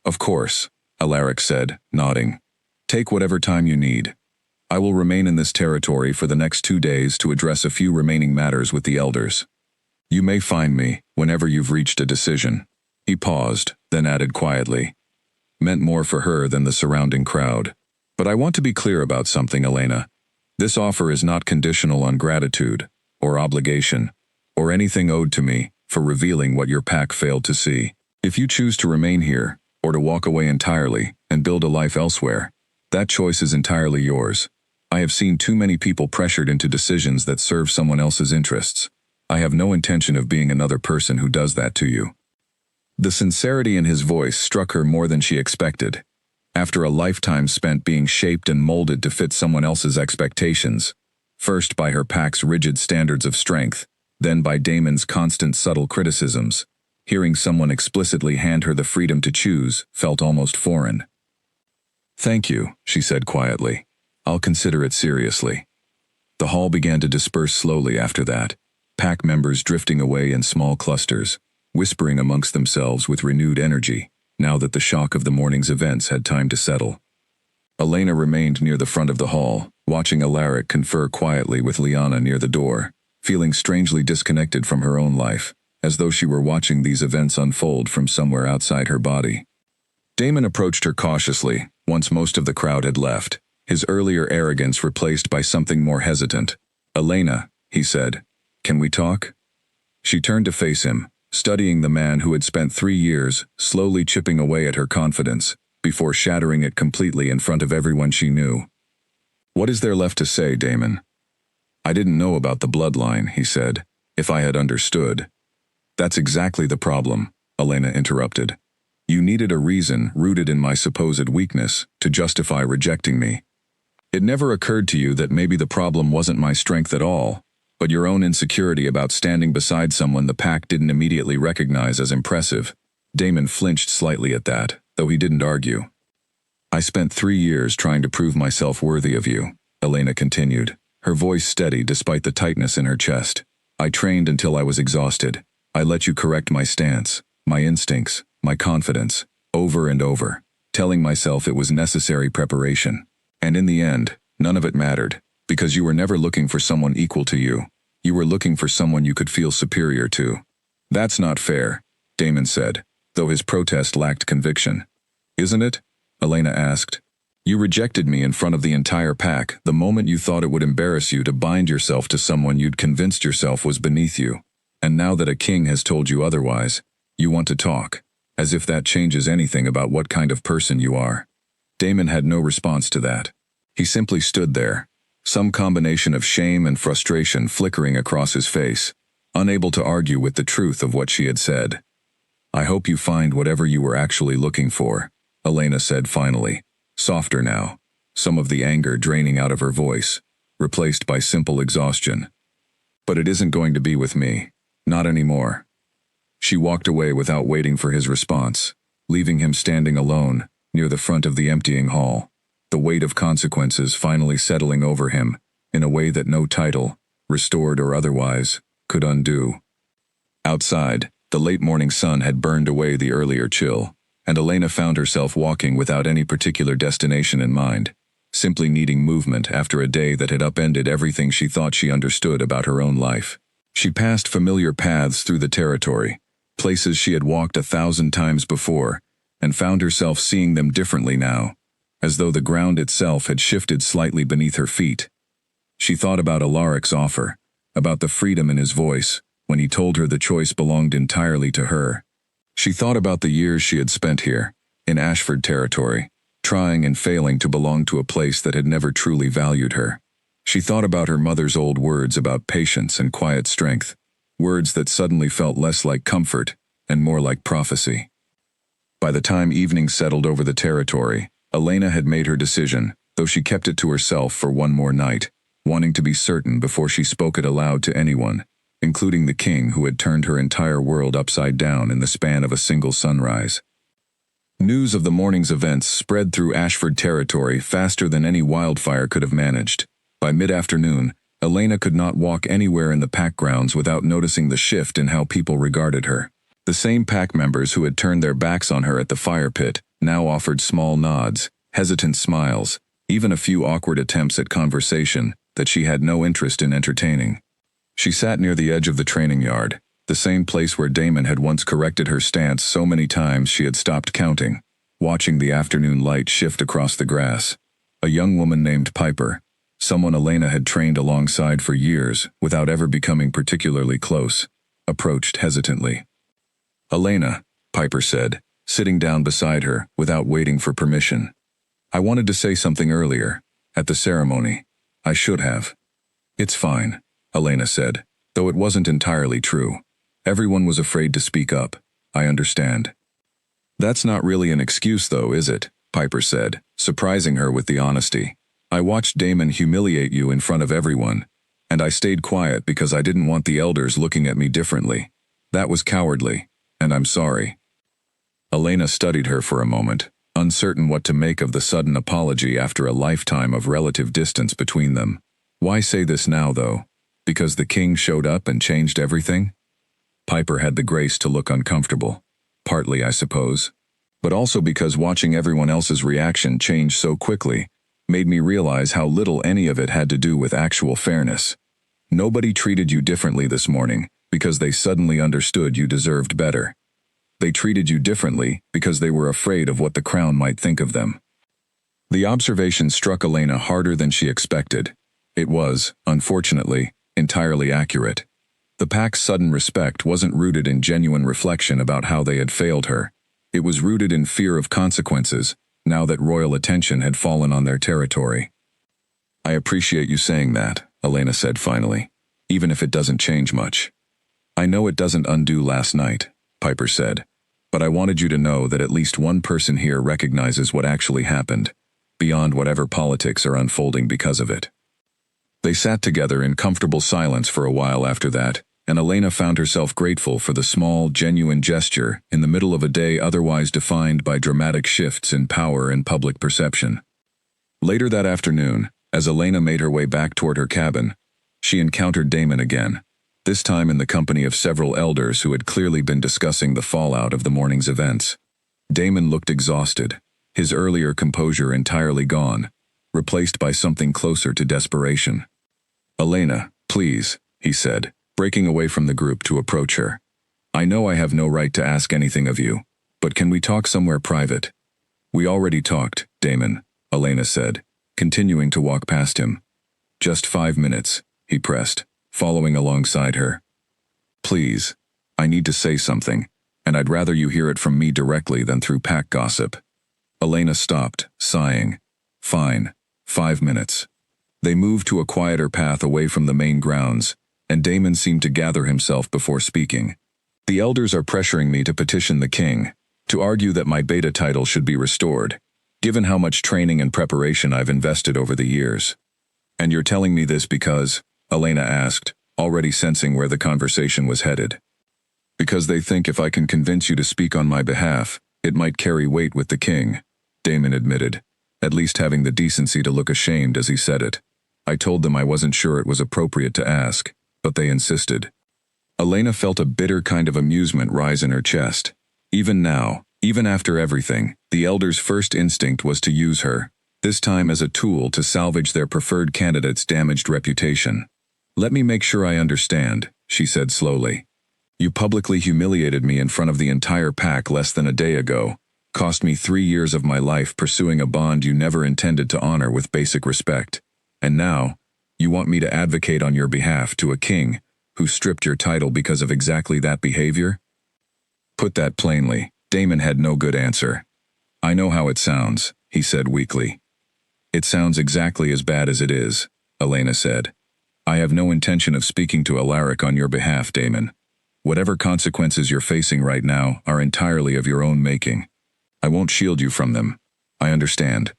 Of course, Alaric said, nodding. Take whatever time you need. I will remain in this territory for the next 2 days to address a few remaining matters with the elders. You may find me whenever you've reached a decision. He paused, then added quietly. Meant more for her than the surrounding crowd. But I want to be clear about something, Elena. This offer is not conditional on gratitude, or obligation, or anything owed to me for revealing what your pack failed to see. If you choose to remain here, or to walk away entirely and build a life elsewhere, that choice is entirely yours. I have seen too many people pressured into decisions that serve someone else's interests. I have no intention of being another person who does that to you. The sincerity in his voice struck her more than she expected. After a lifetime spent being shaped and molded to fit someone else's expectations, first by her pack's rigid standards of strength, then by Damon's constant subtle criticisms, hearing someone explicitly hand her the freedom to choose felt almost foreign. "Thank you," she said quietly. "I'll consider it seriously." The hall began to disperse slowly after that, pack members drifting away in small clusters, whispering amongst themselves with renewed energy, now that the shock of the morning's events had time to settle. Elena remained near the front of the hall, watching Alaric confer quietly with Liana near the door, feeling strangely disconnected from her own life, as though she were watching these events unfold from somewhere outside her body. Damon approached her cautiously, once most of the crowd had left, his earlier arrogance replaced by something more hesitant. "Elena," he said, "can we talk?" She turned to face him, studying the man who had spent 3 years slowly chipping away at her confidence, before shattering it completely in front of everyone she knew. "What is there left to say, Damon?" "I didn't know about the bloodline," he said. "If I had understood." "That's exactly the problem," Elena interrupted. "You needed a reason rooted in my supposed weakness to justify rejecting me. It never occurred to you that maybe the problem wasn't my strength at all, but your own insecurity about standing beside someone the pack didn't immediately recognize as impressive." Damon flinched slightly at that, though he didn't argue. "I spent 3 years trying to prove myself worthy of you," Elena continued, her voice steady despite the tightness in her chest. "I trained until I was exhausted. I let you correct my stance, my instincts, my confidence, over and over, telling myself it was necessary preparation. And in the end, none of it mattered, because you were never looking for someone equal to you. You were looking for someone you could feel superior to." "That's not fair," Damon said, though his protest lacked conviction. "Isn't it?" Elena asked. "You rejected me in front of the entire pack the moment you thought it would embarrass you to bind yourself to someone you'd convinced yourself was beneath you. And now that a king has told you otherwise, you want to talk, as if that changes anything about what kind of person you are." Damon had no response to that. He simply stood there, some combination of shame and frustration flickering across his face, unable to argue with the truth of what she had said. "I hope you find whatever you were actually looking for," Elena said finally, softer now, some of the anger draining out of her voice, replaced by simple exhaustion. "But it isn't going to be with me. Not anymore." She walked away without waiting for his response, leaving him standing alone, near the front of the emptying hall, the weight of consequences finally settling over him, in a way that no title, restored or otherwise, could undo. Outside, the late morning sun had burned away the earlier chill, and Elena found herself walking without any particular destination in mind, simply needing movement after a day that had upended everything she thought she understood about her own life. She passed familiar paths through the territory, places she had walked 1,000 times before, and found herself seeing them differently now, as though the ground itself had shifted slightly beneath her feet. She thought about Alaric's offer, about the freedom in his voice, when he told her the choice belonged entirely to her. She thought about the years she had spent here, in Ashford territory, trying and failing to belong to a place that had never truly valued her. She thought about her mother's old words about patience and quiet strength, words that suddenly felt less like comfort and more like prophecy. By the time evening settled over the territory, Elena had made her decision, though she kept it to herself for one more night, wanting to be certain before she spoke it aloud to anyone, including the king who had turned her entire world upside down in the span of a single sunrise. News of the morning's events spread through Ashford territory faster than any wildfire could have managed. By mid-afternoon, Elena could not walk anywhere in the pack grounds without noticing the shift in how people regarded her. The same pack members who had turned their backs on her at the fire pit now offered small nods, hesitant smiles, even a few awkward attempts at conversation that she had no interest in entertaining. She sat near the edge of the training yard, the same place where Damon had once corrected her stance so many times she had stopped counting, watching the afternoon light shift across the grass. A young woman named Piper, someone Elena had trained alongside for years without ever becoming particularly close, approached hesitantly. "Elena," Piper said, sitting down beside her without waiting for permission. "I wanted to say something earlier, at the ceremony. I should have." "It's fine," Elena said, though it wasn't entirely true. "Everyone was afraid to speak up. I understand." "That's not really an excuse though, is it?" Piper said, surprising her with the honesty. I watched Damon humiliate you in front of everyone, and I stayed quiet because I didn't want the elders looking at me differently. That was cowardly, and I'm sorry. Elena studied her for a moment, uncertain what to make of the sudden apology after a lifetime of relative distance between them. Why say this now, though? Because the king showed up and changed everything? Piper had the grace to look uncomfortable. Partly, I suppose. But also because watching everyone else's reaction change so quickly made me realize how little any of it had to do with actual fairness. Nobody treated you differently this morning because they suddenly understood you deserved better. They treated you differently because they were afraid of what the crown might think of them. The observation struck Elena harder than she expected. It was, unfortunately, entirely accurate. The pack's sudden respect wasn't rooted in genuine reflection about how they had failed her. It was rooted in fear of consequences, now that royal attention had fallen on their territory. I appreciate you saying that, Elena said finally, even if it doesn't change much. I know it doesn't undo last night, Piper said, but I wanted you to know that at least one person here recognizes what actually happened, beyond whatever politics are unfolding because of it. They sat together in comfortable silence for a while after that, and Elena found herself grateful for the small, genuine gesture in the middle of a day otherwise defined by dramatic shifts in power and public perception. Later that afternoon, as Elena made her way back toward her cabin, she encountered Damon again, this time in the company of several elders who had clearly been discussing the fallout of the morning's events. Damon looked exhausted, his earlier composure entirely gone, replaced by something closer to desperation. Elena, please, he said, breaking away from the group to approach her. I know I have no right to ask anything of you, but can we talk somewhere private? We already talked, Damon, Elena said, continuing to walk past him. Just 5 minutes, he pressed, following alongside her. Please, I need to say something, and I'd rather you hear it from me directly than through pack gossip. Elena stopped, sighing. Fine, 5 minutes. They moved to a quieter path away from the main grounds, and Damon seemed to gather himself before speaking. The elders are pressuring me to petition the king, to argue that my beta title should be restored, given how much training and preparation I've invested over the years. And you're telling me this because, Elena asked, already sensing where the conversation was headed. Because they think if I can convince you to speak on my behalf, it might carry weight with the king, Damon admitted, at least having the decency to look ashamed as he said it. I told them I wasn't sure it was appropriate to ask, but they insisted. Elena felt a bitter kind of amusement rise in her chest. Even now, even after everything, the elders' first instinct was to use her, this time as a tool to salvage their preferred candidate's damaged reputation. Let me make sure I understand, she said slowly. You publicly humiliated me in front of the entire pack less than a day ago, cost me 3 years of my life pursuing a bond you never intended to honor with basic respect, and now, you want me to advocate on your behalf to a king who stripped your title because of exactly that behavior? Put that plainly, Damon had no good answer. I know how it sounds, he said weakly. It sounds exactly as bad as it is, Elena said. I have no intention of speaking to Alaric on your behalf, Damon. Whatever consequences you're facing right now are entirely of your own making. I won't shield you from them. I understand,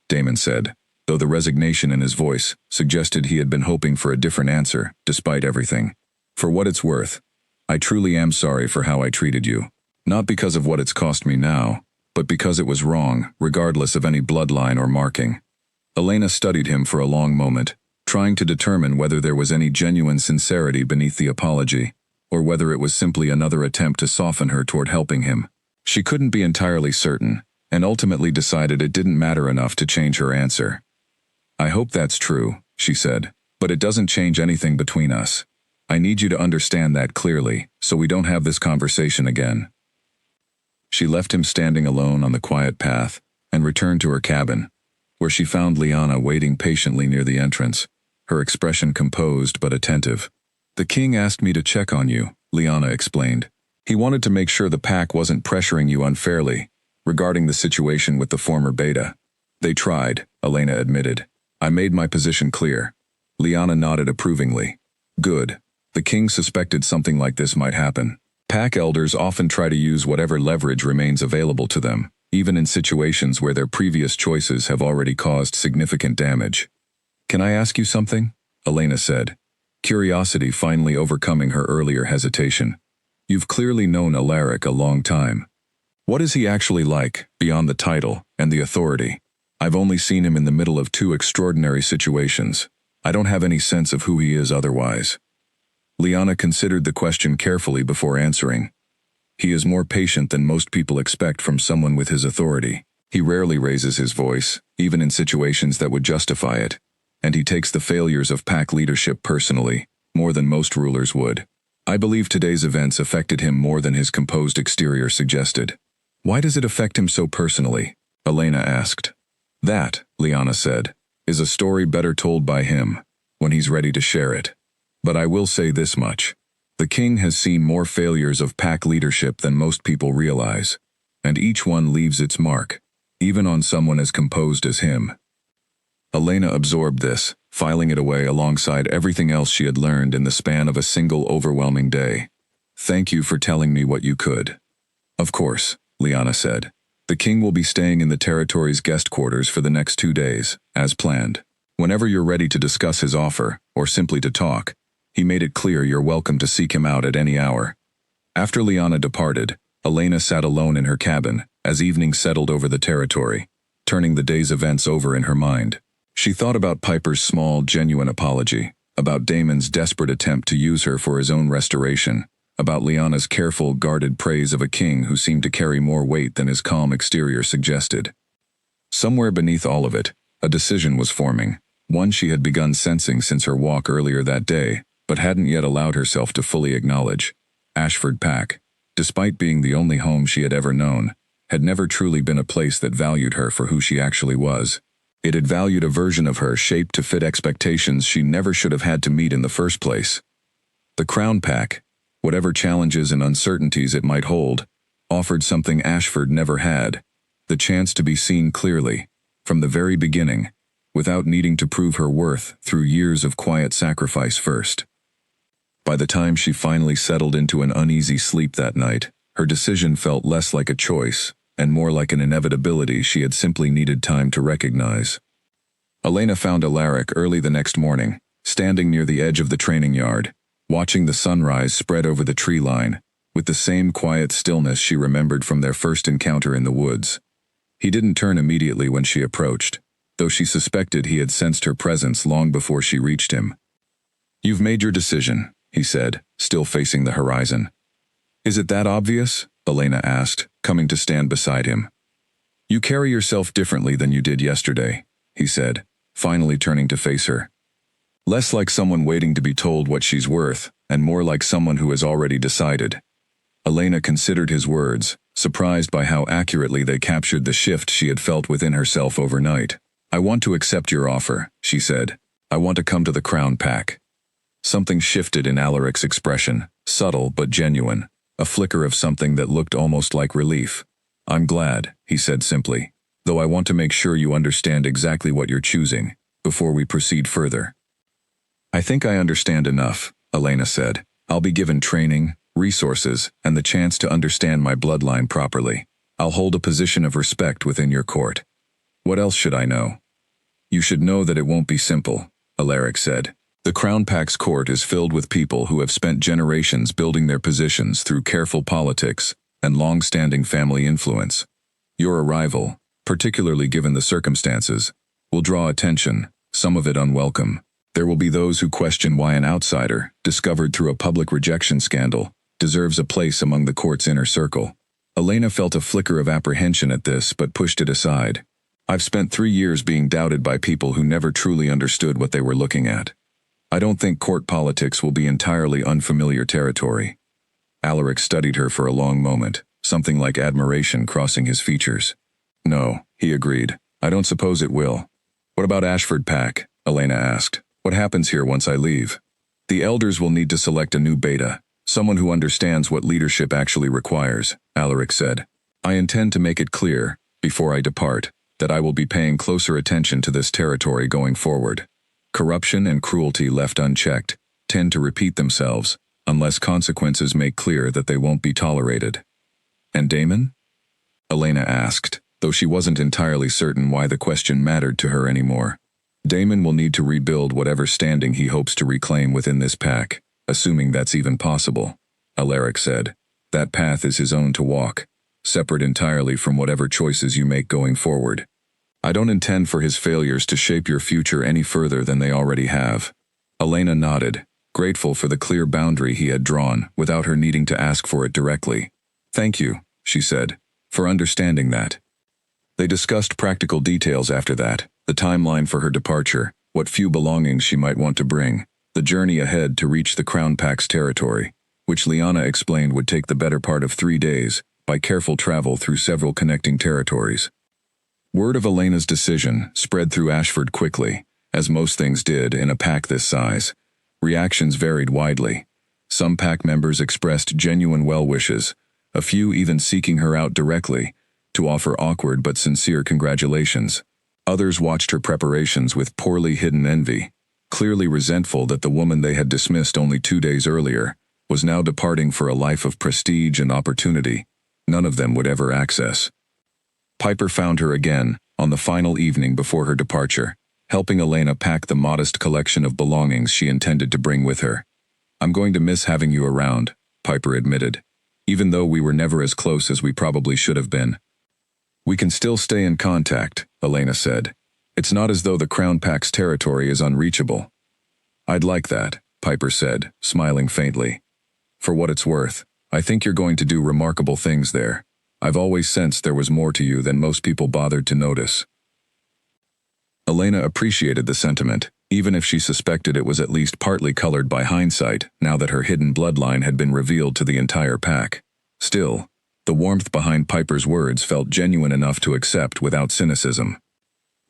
Damon said, though the resignation in his voice suggested he had been hoping for a different answer, despite everything. For what it's worth, I truly am sorry for how I treated you. Not because of what it's cost me now, but because it was wrong, regardless of any bloodline or marking. Elena studied him for a long moment, trying to determine whether there was any genuine sincerity beneath the apology, or whether it was simply another attempt to soften her toward helping him. She couldn't be entirely certain, and ultimately decided it didn't matter enough to change her answer. I hope that's true, she said, but it doesn't change anything between us. I need you to understand that clearly, so we don't have this conversation again. She left him standing alone on the quiet path, and returned to her cabin, where she found Liana waiting patiently near the entrance, her expression composed but attentive. The king asked me to check on you, Liana explained. He wanted to make sure the pack wasn't pressuring you unfairly, regarding the situation with the former beta. They tried, Elena admitted. I made my position clear. Liana nodded approvingly. Good. The king suspected something like this might happen. Pack elders often try to use whatever leverage remains available to them, even in situations where their previous choices have already caused significant damage. "Can I ask you something?" Elena said, curiosity finally overcoming her earlier hesitation. "You've clearly known Alaric a long time. What is he actually like, beyond the title and the authority? I've only seen him in the middle of two extraordinary situations. I don't have any sense of who he is otherwise." Liana considered the question carefully before answering. "He is more patient than most people expect from someone with his authority. He rarely raises his voice, even in situations that would justify it. And he takes the failures of pack leadership personally, more than most rulers would. I believe today's events affected him more than his composed exterior suggested." "Why does it affect him so personally?" Elena asked. "That," Liana said, "is a story better told by him, when he's ready to share it. But I will say this much. The king has seen more failures of pack leadership than most people realize, and each one leaves its mark, even on someone as composed as him." Elena absorbed this, filing it away alongside everything else she had learned in the span of a single overwhelming day. "Thank you for telling me what you could." "Of course," Liana said. "The king will be staying in the territory's guest quarters for the next 2 days, as planned. Whenever you're ready to discuss his offer, or simply to talk, he made it clear you're welcome to seek him out at any hour." After Liana departed, Elena sat alone in her cabin, as evening settled over the territory, turning the day's events over in her mind. She thought about Piper's small, genuine apology, about Damon's desperate attempt to use her for his own restoration, about Liana's careful, guarded praise of a king who seemed to carry more weight than his calm exterior suggested. Somewhere beneath all of it, a decision was forming, one she had begun sensing since her walk earlier that day, but hadn't yet allowed herself to fully acknowledge. Ashford Pack, despite being the only home she had ever known, had never truly been a place that valued her for who she actually was. It had valued a version of her shaped to fit expectations she never should have had to meet in the first place. The Crown Pack, whatever challenges and uncertainties it might hold, offered something Ashford never had, the chance to be seen clearly, from the very beginning, without needing to prove her worth through years of quiet sacrifice first. By the time she finally settled into an uneasy sleep that night, her decision felt less like a choice, and more like an inevitability she had simply needed time to recognize. Elena found Alaric early the next morning, standing near the edge of the training yard, watching the sunrise spread over the tree line, with the same quiet stillness she remembered from their first encounter in the woods. He didn't turn immediately when she approached, though she suspected he had sensed her presence long before she reached him. "You've made your decision," he said, still facing the horizon. "Is it that obvious?" Elena asked, coming to stand beside him. "You carry yourself differently than you did yesterday," he said, finally turning to face her. "Less like someone waiting to be told what she's worth, and more like someone who has already decided." Elena considered his words, surprised by how accurately they captured the shift she had felt within herself overnight. "I want to accept your offer," she said. "I want to come to the Crown Pack." Something shifted in Alaric's expression, subtle but genuine, a flicker of something that looked almost like relief. "I'm glad," he said simply, "though I want to make sure you understand exactly what you're choosing, before we proceed further." "I think I understand enough," Elena said. "I'll be given training, resources, and the chance to understand my bloodline properly. I'll hold a position of respect within your court. What else should I know?" "You should know that it won't be simple," Alaric said. "The Crown Pack's court is filled with people who have spent generations building their positions through careful politics and long-standing family influence. Your arrival, particularly given the circumstances, will draw attention, some of it unwelcome. There will be those who question why an outsider, discovered through a public rejection scandal, deserves a place among the court's inner circle." Elena felt a flicker of apprehension at this but pushed it aside. "I've spent 3 years being doubted by people who never truly understood what they were looking at. I don't think court politics will be entirely unfamiliar territory." Alaric studied her for a long moment, something like admiration crossing his features. "No," he agreed. "I don't suppose it will." "What about Ashford Pack?" Elena asked. "What happens here once I leave?" "The elders will need to select a new beta, someone who understands what leadership actually requires," Alaric said. "I intend to make it clear, before I depart, that I will be paying closer attention to this territory going forward. Corruption and cruelty left unchecked tend to repeat themselves, unless consequences make clear that they won't be tolerated." "And Damon?" Elena asked, though she wasn't entirely certain why the question mattered to her anymore. Damon will need to rebuild whatever standing he hopes to reclaim within this pack, assuming that's even possible, Alaric said. That path is his own to walk, separate entirely from whatever choices you make going forward. I don't intend for his failures to shape your future any further than they already have. Elena nodded, grateful for the clear boundary he had drawn, without her needing to ask for it directly. Thank you, she said, for understanding that. They discussed practical details after that, the timeline for her departure, what few belongings she might want to bring, the journey ahead to reach the Crown Pack's territory, which Liana explained would take the better part of 3 days, by careful travel through several connecting territories. Word of Elena's decision spread through Ashford quickly, as most things did in a pack this size. Reactions varied widely. Some pack members expressed genuine well wishes, a few even seeking her out directly, to offer awkward but sincere congratulations. Others watched her preparations with poorly hidden envy, clearly resentful that the woman they had dismissed only 2 days earlier was now departing for a life of prestige and opportunity none of them would ever access. Piper found her again, on the final evening before her departure, helping Elena pack the modest collection of belongings she intended to bring with her. I'm going to miss having you around, Piper admitted, even though we were never as close as we probably should have been. We can still stay in contact, Elena said. It's not as though the Crown Pack's territory is unreachable. I'd like that, Piper said, smiling faintly. For what it's worth, I think you're going to do remarkable things there. I've always sensed there was more to you than most people bothered to notice. Elena appreciated the sentiment, even if she suspected it was at least partly colored by hindsight, now that her hidden bloodline had been revealed to the entire pack. Still, the warmth behind Piper's words felt genuine enough to accept without cynicism.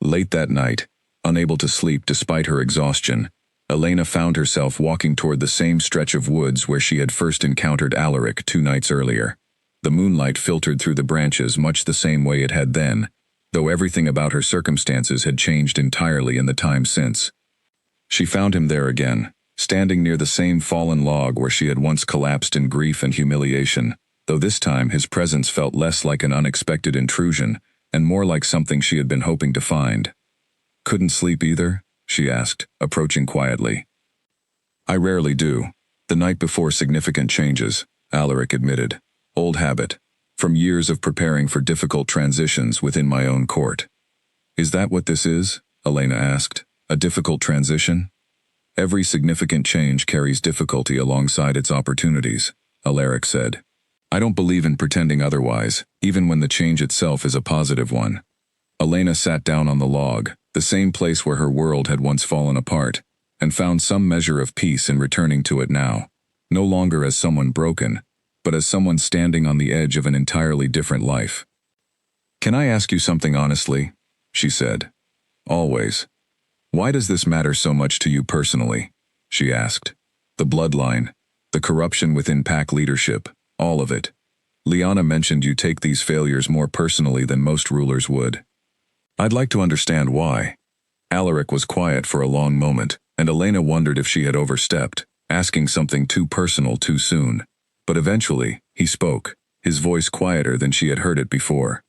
Late that night, unable to sleep despite her exhaustion, Elena found herself walking toward the same stretch of woods where she had first encountered Alaric 2 nights earlier. The moonlight filtered through the branches much the same way it had then, though everything about her circumstances had changed entirely in the time since. She found him there again, standing near the same fallen log where she had once collapsed in grief and humiliation, though this time his presence felt less like an unexpected intrusion and more like something she had been hoping to find. Couldn't sleep either? She asked, approaching quietly. I rarely do. The night before significant changes, Alaric admitted. Old habit. From years of preparing for difficult transitions within my own court. Is that what this is? Elena asked. A difficult transition? Every significant change carries difficulty alongside its opportunities, Alaric said. I don't believe in pretending otherwise, even when the change itself is a positive one. Elena sat down on the log, the same place where her world had once fallen apart, and found some measure of peace in returning to it now, no longer as someone broken, but as someone standing on the edge of an entirely different life. Can I ask you something honestly? She said. Always. Why does this matter so much to you personally? She asked. The bloodline, the corruption within pack leadership, all of it. Liana mentioned you take these failures more personally than most rulers would. I'd like to understand why. Alaric was quiet for a long moment, and Elena wondered if she had overstepped, asking something too personal too soon. But eventually, he spoke, his voice quieter than she had heard it before.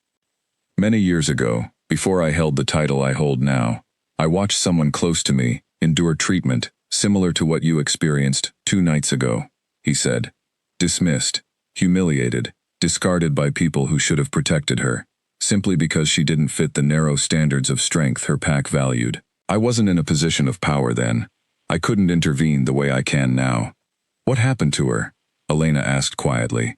Many years ago, before I held the title I hold now, I watched someone close to me endure treatment similar to what you experienced 2 nights ago, he said. Dismissed, humiliated, discarded by people who should have protected her, simply because she didn't fit the narrow standards of strength her pack valued. I wasn't in a position of power then. I couldn't intervene the way I can now. What happened to her? Elena asked quietly.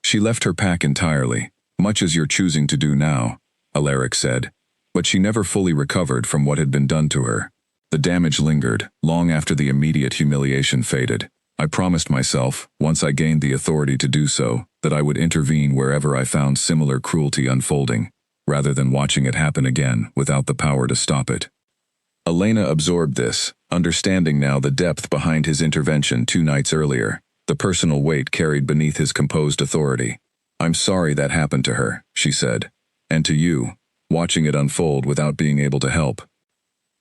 She left her pack entirely, much as you're choosing to do now, Alaric said, but she never fully recovered from what had been done to her. The damage lingered, long after the immediate humiliation faded. I promised myself, once I gained the authority to do so, that I would intervene wherever I found similar cruelty unfolding, rather than watching it happen again without the power to stop it. Elena absorbed this, understanding now the depth behind his intervention 2 nights earlier, the personal weight carried beneath his composed authority. I'm sorry that happened to her, she said. And to you, watching it unfold without being able to help.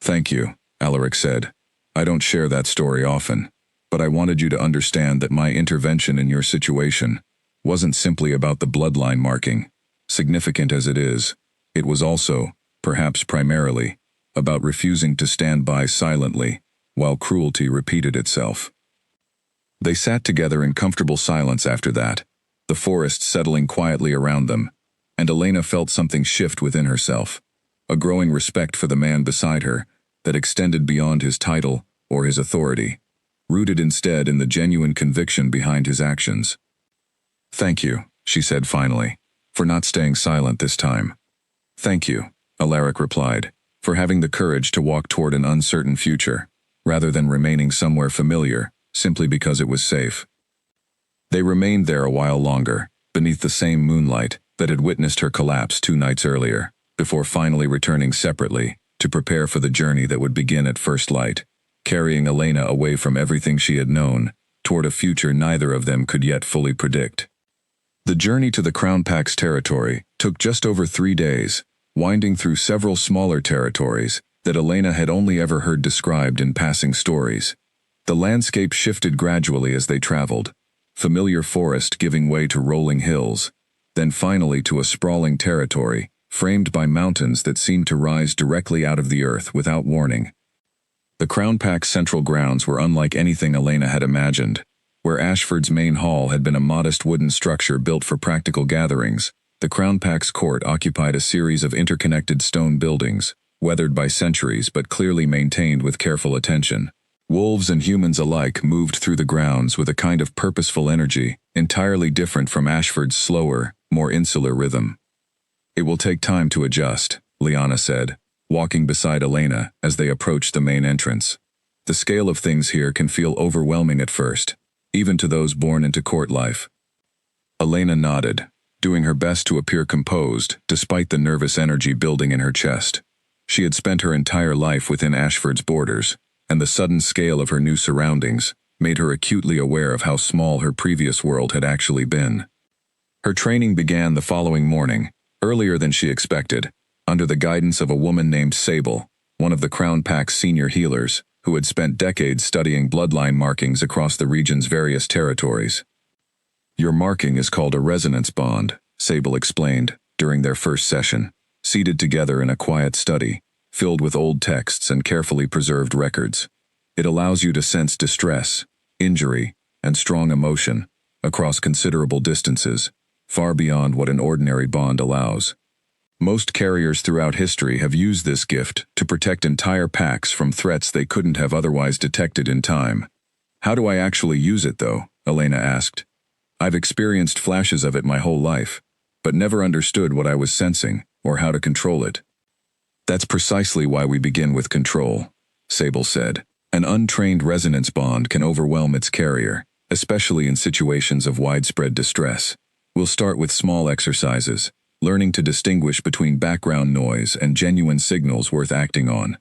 Thank you, Alaric said. I don't share that story often, but I wanted you to understand that my intervention in your situation wasn't simply about the bloodline marking. significant as it is, it was also, perhaps primarily, about refusing to stand by silently while cruelty repeated itself. They sat together in comfortable silence after that, the forest settling quietly around them, and Elena felt something shift within herself, a growing respect for the man beside her that extended beyond his title or his authority, rooted instead in the genuine conviction behind his actions. "Thank you," she said finally, "for not staying silent this time." "Thank you," Alaric replied, "for having the courage to walk toward an uncertain future, rather than remaining somewhere familiar, simply because it was safe." They remained there a while longer, beneath the same moonlight that had witnessed her collapse 2 nights earlier, before finally returning separately to prepare for the journey that would begin at first light, carrying Elena away from everything she had known, toward a future neither of them could yet fully predict. The journey to the Crown Pack's territory took just over 3 days, winding through several smaller territories that Elena had only ever heard described in passing stories. The landscape shifted gradually as they traveled, familiar forest giving way to rolling hills, then finally to a sprawling territory, framed by mountains that seemed to rise directly out of the earth without warning. The Crown Pack's central grounds were unlike anything Elena had imagined. Where Ashford's main hall had been a modest wooden structure built for practical gatherings, the Crown Pack's court occupied a series of interconnected stone buildings, weathered by centuries but clearly maintained with careful attention. Wolves and humans alike moved through the grounds with a kind of purposeful energy, entirely different from Ashford's slower, more insular rhythm. "It will take time to adjust," Liana said, walking beside Elena as they approached the main entrance. "The scale of things here can feel overwhelming at first, even to those born into court life." Elena nodded, doing her best to appear composed despite the nervous energy building in her chest. She had spent her entire life within Ashford's borders, and the sudden scale of her new surroundings made her acutely aware of how small her previous world had actually been. Her training began the following morning, earlier than she expected, under the guidance of a woman named Sable, one of the Crown Pack's senior healers, who had spent decades studying bloodline markings across the region's various territories. "Your marking is called a resonance bond," Sable explained, during their first session, seated together in a quiet study, filled with old texts and carefully preserved records. "It allows you to sense distress, injury, and strong emotion across considerable distances, far beyond what an ordinary bond allows. Most carriers throughout history have used this gift to protect entire packs from threats they couldn't have otherwise detected in time." "How do I actually use it, though?" Elena asked. "I've experienced flashes of it my whole life, but never understood what I was sensing or how to control it." "That's precisely why we begin with control," Sable said. "An untrained resonance bond can overwhelm its carrier, especially in situations of widespread distress. We'll start with small exercises, learning to distinguish between background noise and genuine signals worth acting on."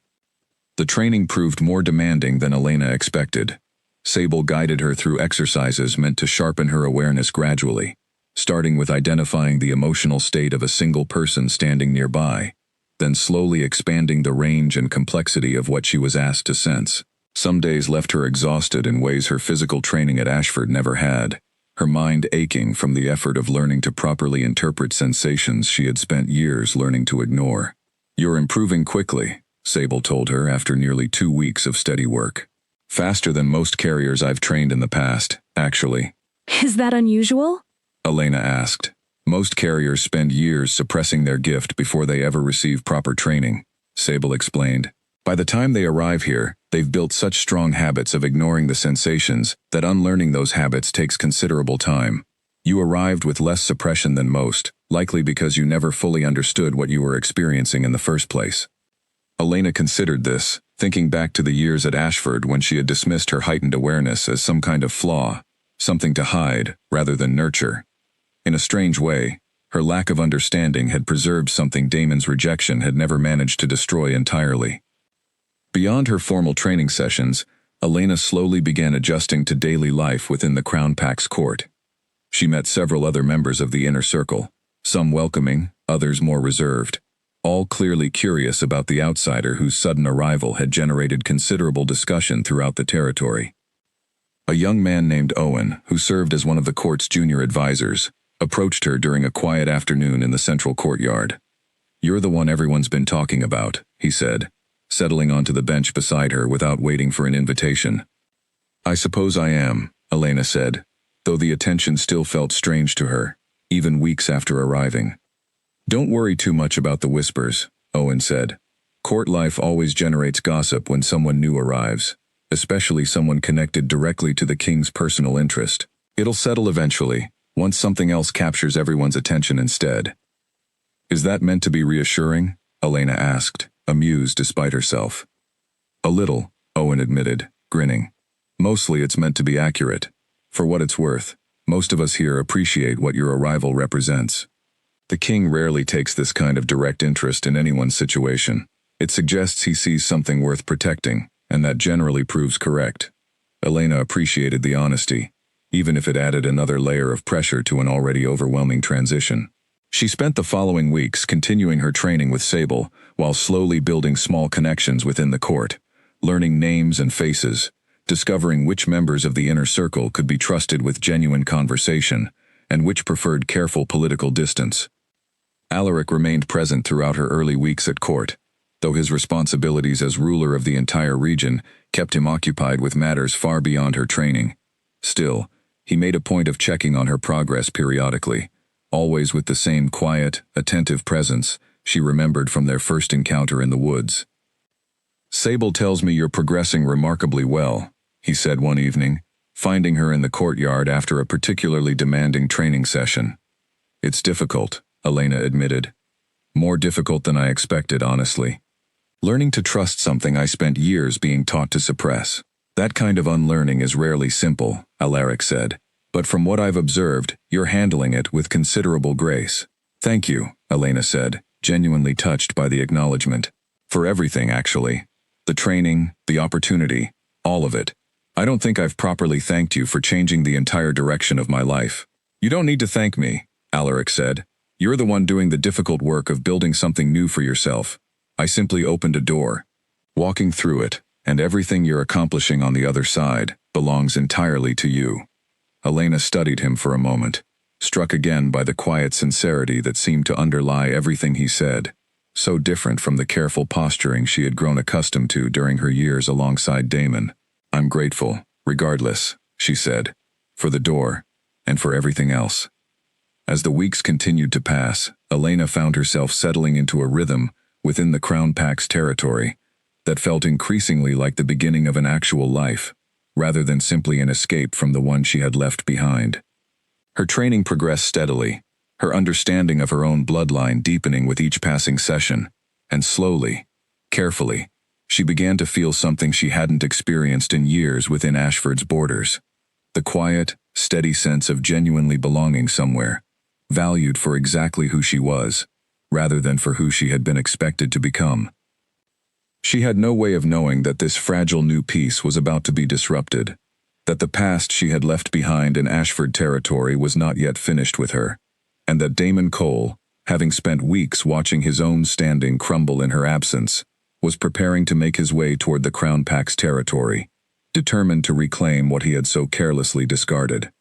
The training proved more demanding than Elena expected. Sable guided her through exercises meant to sharpen her awareness gradually, starting with identifying the emotional state of a single person standing nearby, then slowly expanding the range and complexity of what she was asked to sense. Some days left her exhausted in ways her physical training at Ashford never had, her mind aching from the effort of learning to properly interpret sensations she had spent years learning to ignore. "You're improving quickly," Sable told her after nearly 2 weeks of steady work. "Faster than most carriers I've trained in the past, actually." Is that unusual? Elena asked. "Most carriers spend years suppressing their gift before they ever receive proper training," Sable explained. "By the time they arrive here, they've built such strong habits of ignoring the sensations that unlearning those habits takes considerable time. You arrived with less suppression than most, likely because you never fully understood what you were experiencing in the first place." Elena considered this, thinking back to the years at Ashford when she had dismissed her heightened awareness as some kind of flaw, something to hide rather than nurture. In a strange way, her lack of understanding had preserved something Damon's rejection had never managed to destroy entirely. Beyond her formal training sessions, Elena slowly began adjusting to daily life within the Crown Pack's court. She met several other members of the inner circle, some welcoming, others more reserved, all clearly curious about the outsider whose sudden arrival had generated considerable discussion throughout the territory. A young man named Owen, who served as one of the court's junior advisors, approached her during a quiet afternoon in the central courtyard. "You're the one everyone's been talking about," he said, settling onto the bench beside her without waiting for an invitation. "I suppose I am," Elena said, though the attention still felt strange to her, even weeks after arriving. "Don't worry too much about the whispers," Owen said. "Court life always generates gossip when someone new arrives, especially someone connected directly to the king's personal interest. It'll settle eventually, once something else captures everyone's attention instead." "Is that meant to be reassuring?" Elena asked, amused despite herself. "A little," Owen admitted, grinning. "Mostly it's meant to be accurate. For what it's worth, most of us here appreciate what your arrival represents. The king rarely takes this kind of direct interest in anyone's situation. It suggests he sees something worth protecting, and that generally proves correct." Elena appreciated the honesty, even if it added another layer of pressure to an already overwhelming transition. She spent the following weeks continuing her training with Sable, while slowly building small connections within the court, learning names and faces, discovering which members of the inner circle could be trusted with genuine conversation, and which preferred careful political distance. Alaric remained present throughout her early weeks at court, though his responsibilities as ruler of the entire region kept him occupied with matters far beyond her training. Still, he made a point of checking on her progress periodically, always with the same quiet, attentive presence she remembered from their first encounter in the woods. "Sable tells me you're progressing remarkably well," he said one evening, finding her in the courtyard after a particularly demanding training session. "It's difficult," Elena admitted. "More difficult than I expected, honestly. Learning to trust something I spent years being taught to suppress. That kind of unlearning is rarely simple," Alaric said. "But from what I've observed, you're handling it with considerable grace." "Thank you," Elena said, genuinely touched by the acknowledgement. "For everything, actually. The training, the opportunity, all of it. I don't think I've properly thanked you for changing the entire direction of my life." "You don't need to thank me," Alaric said. "You're the one doing the difficult work of building something new for yourself. I simply opened a door. Walking through it, and everything you're accomplishing on the other side, belongs entirely to you." Elena studied him for a moment, struck again by the quiet sincerity that seemed to underlie everything he said, so different from the careful posturing she had grown accustomed to during her years alongside Damon. "I'm grateful, regardless," she said, "for the door, and for everything else." As the weeks continued to pass, Elena found herself settling into a rhythm within the Crown Pack's territory that felt increasingly like the beginning of an actual life, rather than simply an escape from the one she had left behind. Her training progressed steadily, her understanding of her own bloodline deepening with each passing session, and slowly, carefully, she began to feel something she hadn't experienced in years within Ashford's borders. The quiet, steady sense of genuinely belonging somewhere, valued for exactly who she was, rather than for who she had been expected to become. She had no way of knowing that this fragile new peace was about to be disrupted, that the past she had left behind in Ashford territory was not yet finished with her, and that Damon Cole, having spent weeks watching his own standing crumble in her absence, was preparing to make his way toward the Crown Pack's territory, determined to reclaim what he had so carelessly discarded.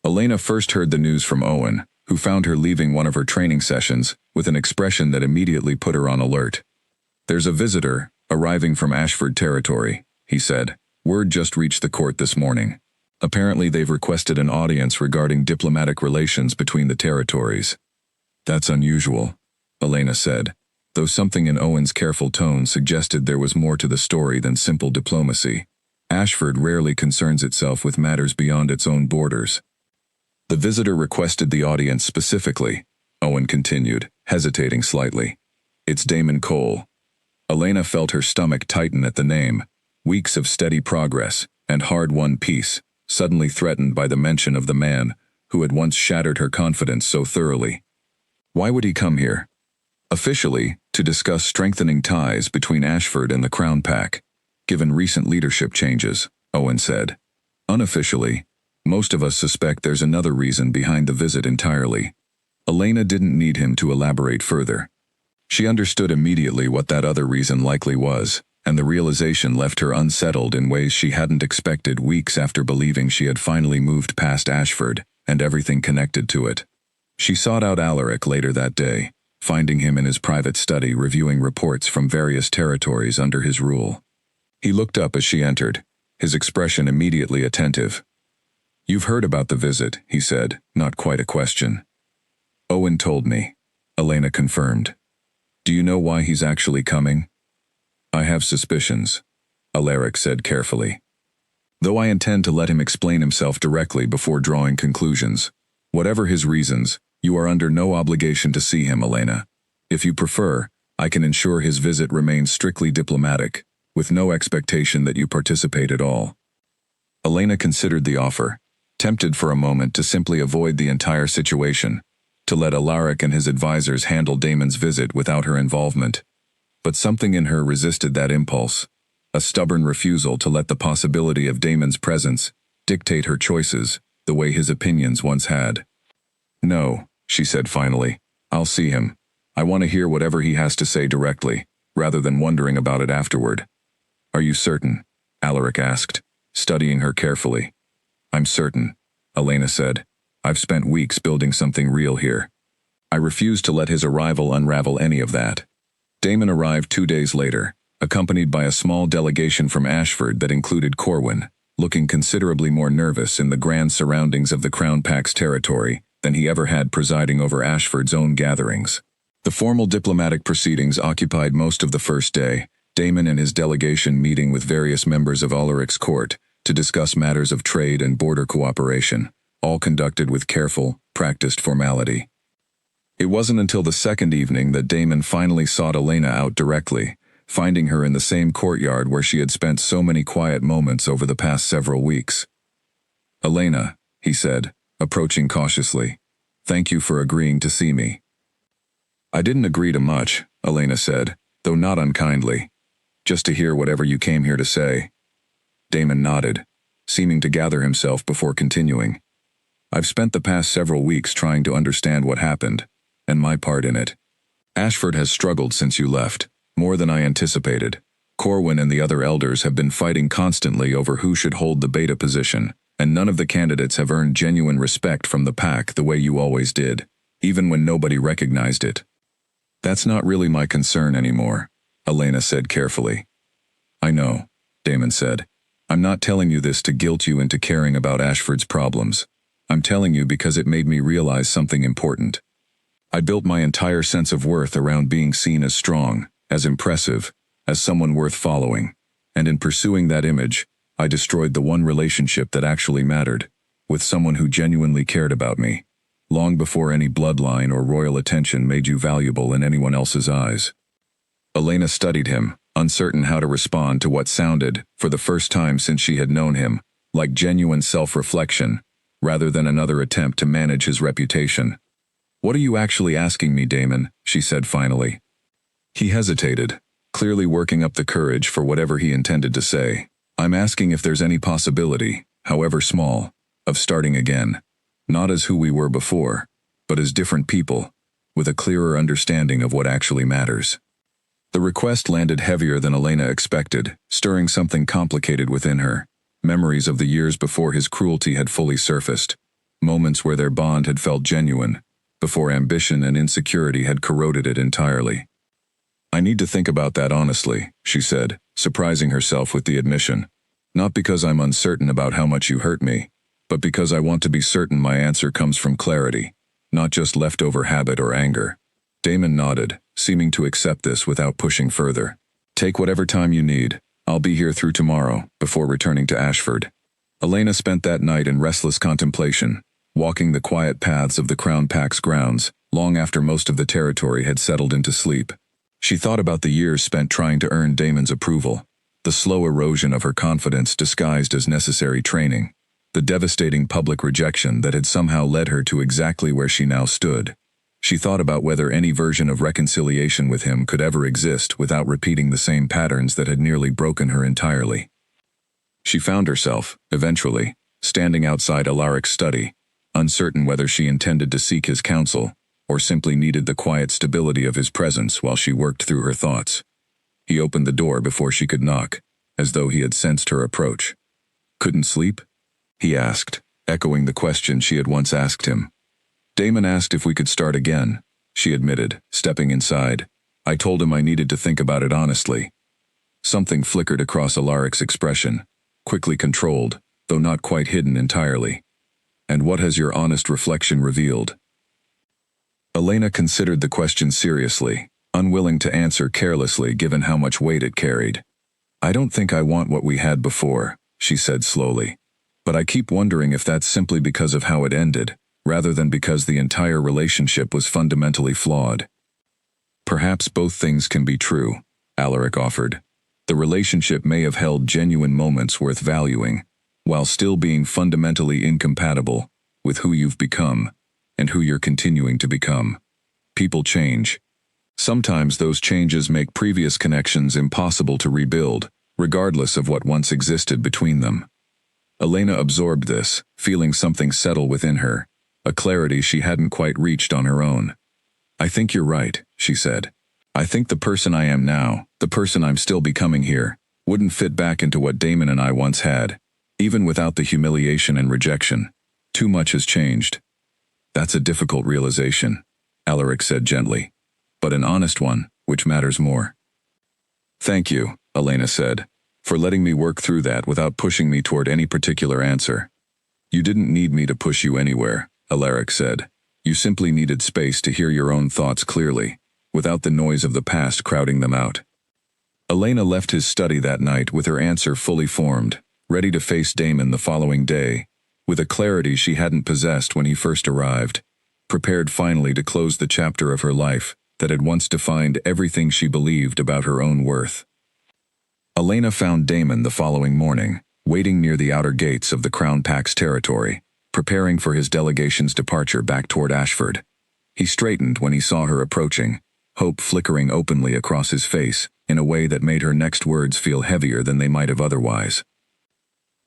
Elena first heard the news from Owen, who found her leaving one of her training sessions with an expression that immediately put her on alert. "There's a visitor arriving from Ashford territory," he said. "Word just reached the court this morning. Apparently they've requested an audience regarding diplomatic relations between the territories." "That's unusual," Elena said, though something in Owen's careful tone suggested there was more to the story than simple diplomacy. Ashford rarely concerns itself with matters beyond its own borders. "The visitor requested the audience specifically," Owen continued, hesitating slightly. "It's Damon Cole." Elena felt her stomach tighten at the name. Weeks of steady progress and hard-won peace, suddenly threatened by the mention of the man who had once shattered her confidence so thoroughly. Why would he come here? Officially, to discuss strengthening ties between Ashford and the Crown Pack, given recent leadership changes, Owen said. Unofficially, most of us suspect there's another reason behind the visit entirely. Elena didn't need him to elaborate further. She understood immediately what that other reason likely was, and the realization left her unsettled in ways she hadn't expected weeks after believing she had finally moved past Ashford and everything connected to it. She sought out Alaric later that day, finding him in his private study reviewing reports from various territories under his rule. He looked up as she entered, his expression immediately attentive. "You've heard about the visit," he said, not quite a question. "Owen told me," Elena confirmed. "Do you know why he's actually coming?" "I have suspicions," Alaric said carefully. "Though I intend to let him explain himself directly before drawing conclusions. Whatever his reasons, you are under no obligation to see him, Elena. If you prefer, I can ensure his visit remains strictly diplomatic, with no expectation that you participate at all." Elena considered the offer, tempted for a moment to simply avoid the entire situation, to let Alaric and his advisors handle Damon's visit without her involvement. But something in her resisted that impulse, a stubborn refusal to let the possibility of Damon's presence dictate her choices the way his opinions once had. "No," she said finally, "I'll see him. I want to hear whatever he has to say directly, rather than wondering about it afterward." "Are you certain?" Alaric asked, studying her carefully. "I'm certain," Elena said. "I've spent weeks building something real here. I refuse to let his arrival unravel any of that." Damon arrived 2 days later, accompanied by a small delegation from Ashford that included Corwin, looking considerably more nervous in the grand surroundings of the Crown Pack's territory than he ever had presiding over Ashford's own gatherings. The formal diplomatic proceedings occupied most of the first day, Damon and his delegation meeting with various members of Alaric's court to discuss matters of trade and border cooperation, all conducted with careful, practiced formality. It wasn't until the second evening that Damon finally sought Elena out directly, finding her in the same courtyard where she had spent so many quiet moments over the past several weeks. "Elena," he said, approaching cautiously, "thank you for agreeing to see me." "I didn't agree to much," Elena said, though not unkindly. "Just to hear whatever you came here to say." Damon nodded, seeming to gather himself before continuing. "I've spent the past several weeks trying to understand what happened, and my part in it. Ashford has struggled since you left, more than I anticipated. Corwin and the other elders have been fighting constantly over who should hold the beta position, and none of the candidates have earned genuine respect from the pack the way you always did, even when nobody recognized it." "That's not really my concern anymore," Elena said carefully. "I know," Damon said. "I'm not telling you this to guilt you into caring about Ashford's problems. I'm telling you because it made me realize something important. I built my entire sense of worth around being seen as strong, as impressive, as someone worth following, and in pursuing that image, I destroyed the one relationship that actually mattered, with someone who genuinely cared about me, long before any bloodline or royal attention made you valuable in anyone else's eyes." Elena studied him, uncertain how to respond to what sounded, for the first time since she had known him, like genuine self-reflection, rather than another attempt to manage his reputation. "What are you actually asking me, Damon?" she said finally. He hesitated, clearly working up the courage for whatever he intended to say. "I'm asking if there's any possibility, however small, of starting again, not as who we were before, but as different people, with a clearer understanding of what actually matters." The request landed heavier than Elena expected, stirring something complicated within her. Memories of the years before his cruelty had fully surfaced, moments where their bond had felt genuine, before ambition and insecurity had corroded it entirely. "I need to think about that honestly," she said, surprising herself with the admission. "Not because I'm uncertain about how much you hurt me, but because I want to be certain my answer comes from clarity, not just leftover habit or anger." Damon nodded, seeming to accept this without pushing further. "Take whatever time you need. I'll be here through tomorrow, before returning to Ashford." Elena spent that night in restless contemplation, walking the quiet paths of the Crown Pack's grounds, long after most of the territory had settled into sleep. She thought about the years spent trying to earn Damon's approval, the slow erosion of her confidence disguised as necessary training, the devastating public rejection that had somehow led her to exactly where she now stood. She thought about whether any version of reconciliation with him could ever exist without repeating the same patterns that had nearly broken her entirely. She found herself, eventually, standing outside Alaric's study, uncertain whether she intended to seek his counsel, or simply needed the quiet stability of his presence while she worked through her thoughts. He opened the door before she could knock, as though he had sensed her approach. "Couldn't sleep?" he asked, echoing the question she had once asked him. Damon asked if we could start again, she admitted, stepping inside. I told him I needed to think about it honestly. Something flickered across Alaric's expression, quickly controlled, though not quite hidden entirely. And what has your honest reflection revealed? Elena considered the question seriously, unwilling to answer carelessly given how much weight it carried. I don't think I want what we had before, she said slowly. But I keep wondering if that's simply because of how it ended, rather than because the entire relationship was fundamentally flawed. Perhaps both things can be true, Alaric offered. The relationship may have held genuine moments worth valuing, while still being fundamentally incompatible with who you've become and who you're continuing to become. People change. Sometimes those changes make previous connections impossible to rebuild, regardless of what once existed between them. Elena absorbed this, feeling something settle within her, a clarity she hadn't quite reached on her own. I think you're right, she said. I think the person I am now, the person I'm still becoming here, wouldn't fit back into what Damon and I once had, even without the humiliation and rejection. Too much has changed. That's a difficult realization, Alaric said gently, but an honest one, which matters more. Thank you, Elena said, for letting me work through that without pushing me toward any particular answer. You didn't need me to push you anywhere, Alaric said. You simply needed space to hear your own thoughts clearly, without the noise of the past crowding them out. Elena left his study that night with her answer fully formed, ready to face Damon the following day, with a clarity she hadn't possessed when he first arrived, prepared finally to close the chapter of her life that had once defined everything she believed about her own worth. Elena found Damon the following morning, waiting near the outer gates of the Crown Pax territory, preparing for his delegation's departure back toward Ashford. He straightened when he saw her approaching, hope flickering openly across his face in a way that made her next words feel heavier than they might have otherwise.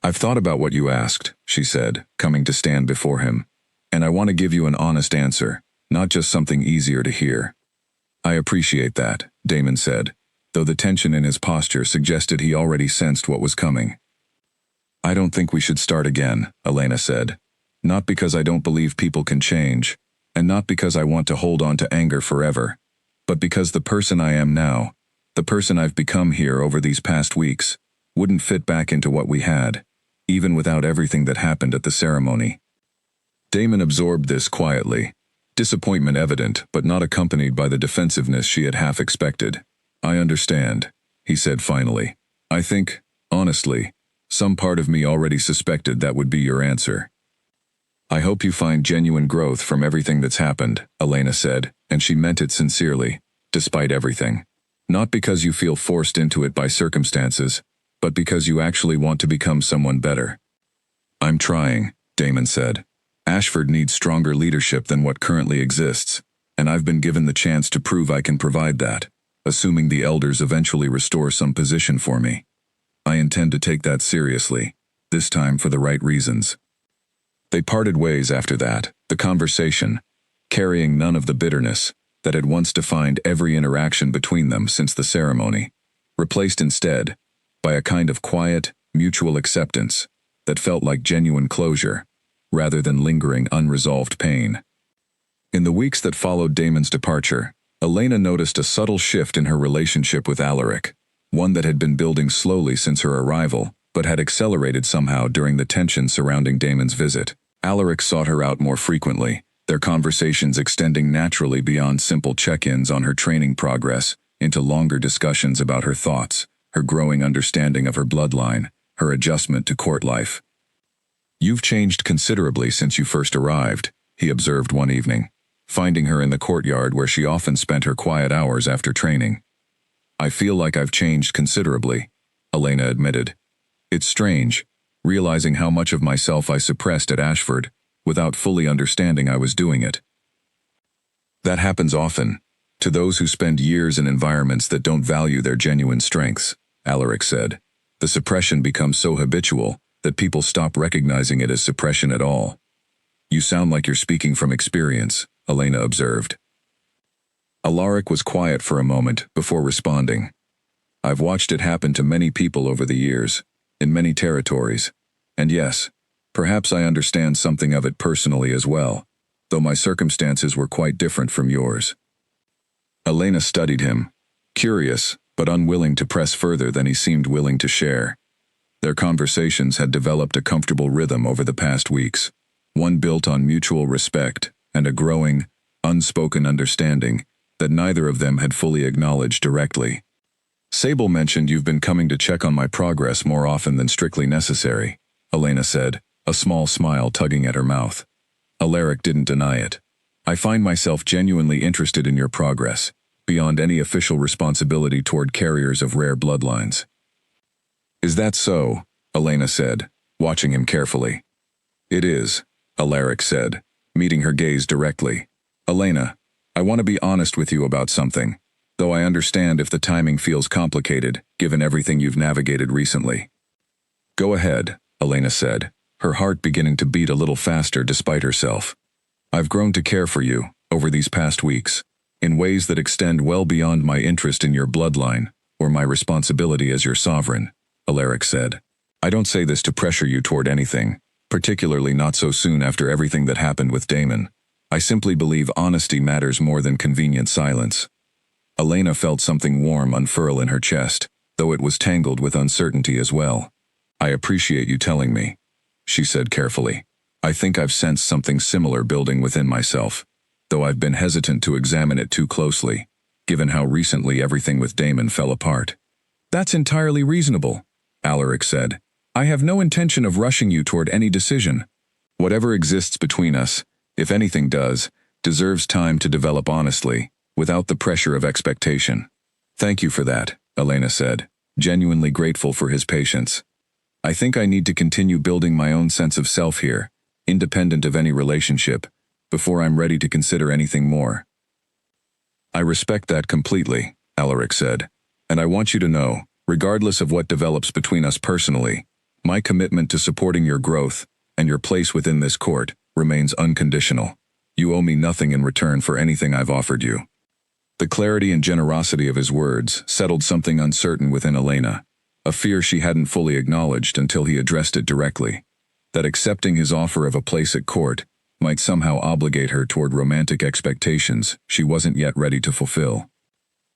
I've thought about what you asked, she said, coming to stand before him, and I want to give you an honest answer, not just something easier to hear. I appreciate that, Damon said, though the tension in his posture suggested he already sensed what was coming. I don't think we should start again, Elena said. Not because I don't believe people can change, and not because I want to hold on to anger forever, but because the person I am now, the person I've become here over these past weeks, wouldn't fit back into what we had, even without everything that happened at the ceremony. Damon absorbed this quietly, disappointment evident but not accompanied by the defensiveness she had half expected. I understand, he said finally. I think, honestly, some part of me already suspected that would be your answer. I hope you find genuine growth from everything that's happened, Elena said, and she meant it sincerely, despite everything. Not because you feel forced into it by circumstances, but because you actually want to become someone better. I'm trying, Damon said. Ashford needs stronger leadership than what currently exists, and I've been given the chance to prove I can provide that, assuming the elders eventually restore some position for me. I intend to take that seriously, this time for the right reasons. They parted ways after that, the conversation, carrying none of the bitterness that had once defined every interaction between them since the ceremony, replaced instead by a kind of quiet, mutual acceptance that felt like genuine closure, rather than lingering unresolved pain. In the weeks that followed Damon's departure, Elena noticed a subtle shift in her relationship with Alaric, one that had been building slowly since her arrival, but had accelerated somehow during the tension surrounding Damon's visit. Alaric sought her out more frequently, their conversations extending naturally beyond simple check-ins on her training progress into longer discussions about her thoughts, her growing understanding of her bloodline, her adjustment to court life. You've changed considerably since you first arrived, he observed one evening, finding her in the courtyard where she often spent her quiet hours after training. I feel like I've changed considerably, Elena admitted. It's strange, realizing how much of myself I suppressed at Ashford, without fully understanding I was doing it. That happens often, to those who spend years in environments that don't value their genuine strengths, Alaric said. The suppression becomes so habitual that people stop recognizing it as suppression at all. You sound like you're speaking from experience, Elena observed. Alaric was quiet for a moment before responding. I've watched it happen to many people over the years, in many territories, and yes, perhaps I understand something of it personally as well. though my circumstances were quite different from yours." Elena studied him, curious but unwilling to press further than he seemed willing to share. Their conversations had developed a comfortable rhythm over the past weeks, one built on mutual respect and a growing, unspoken understanding that neither of them had fully acknowledged directly. "Sable mentioned you've been coming to check on my progress more often than strictly necessary," Elena said, a small smile tugging at her mouth. Alaric didn't deny it. "I find myself genuinely interested in your progress, beyond any official responsibility toward carriers of rare bloodlines." "Is that so?" Elena said, watching him carefully. "It is," Alaric said, meeting her gaze directly. "Elena, I want to be honest with you about something, though I understand if the timing feels complicated, given everything you've navigated recently." "Go ahead," Elena said, her heart beginning to beat a little faster despite herself. "I've grown to care for you, over these past weeks, in ways that extend well beyond my interest in your bloodline, or my responsibility as your sovereign," Alaric said. "I don't say this to pressure you toward anything, particularly not so soon after everything that happened with Damon. I simply believe honesty matters more than convenient silence." Elena felt something warm unfurl in her chest, though it was tangled with uncertainty as well. "I appreciate you telling me," she said carefully. "I think I've sensed something similar building within myself, though I've been hesitant to examine it too closely, given how recently everything with Damon fell apart." "That's entirely reasonable," Alaric said. "I have no intention of rushing you toward any decision. Whatever exists between us, if anything does, deserves time to develop honestly, without the pressure of expectation." "Thank you for that," Elena said, genuinely grateful for his patience. "I think I need to continue building my own sense of self here, independent of any relationship, before I'm ready to consider anything more." "I respect that completely," Alaric said, "and I want you to know, regardless of what develops between us personally, my commitment to supporting your growth and your place within this court remains unconditional. You owe me nothing in return for anything I've offered you." The clarity and generosity of his words settled something uncertain within Elena, a fear she hadn't fully acknowledged until he addressed it directly, that accepting his offer of a place at court might somehow obligate her toward romantic expectations she wasn't yet ready to fulfill.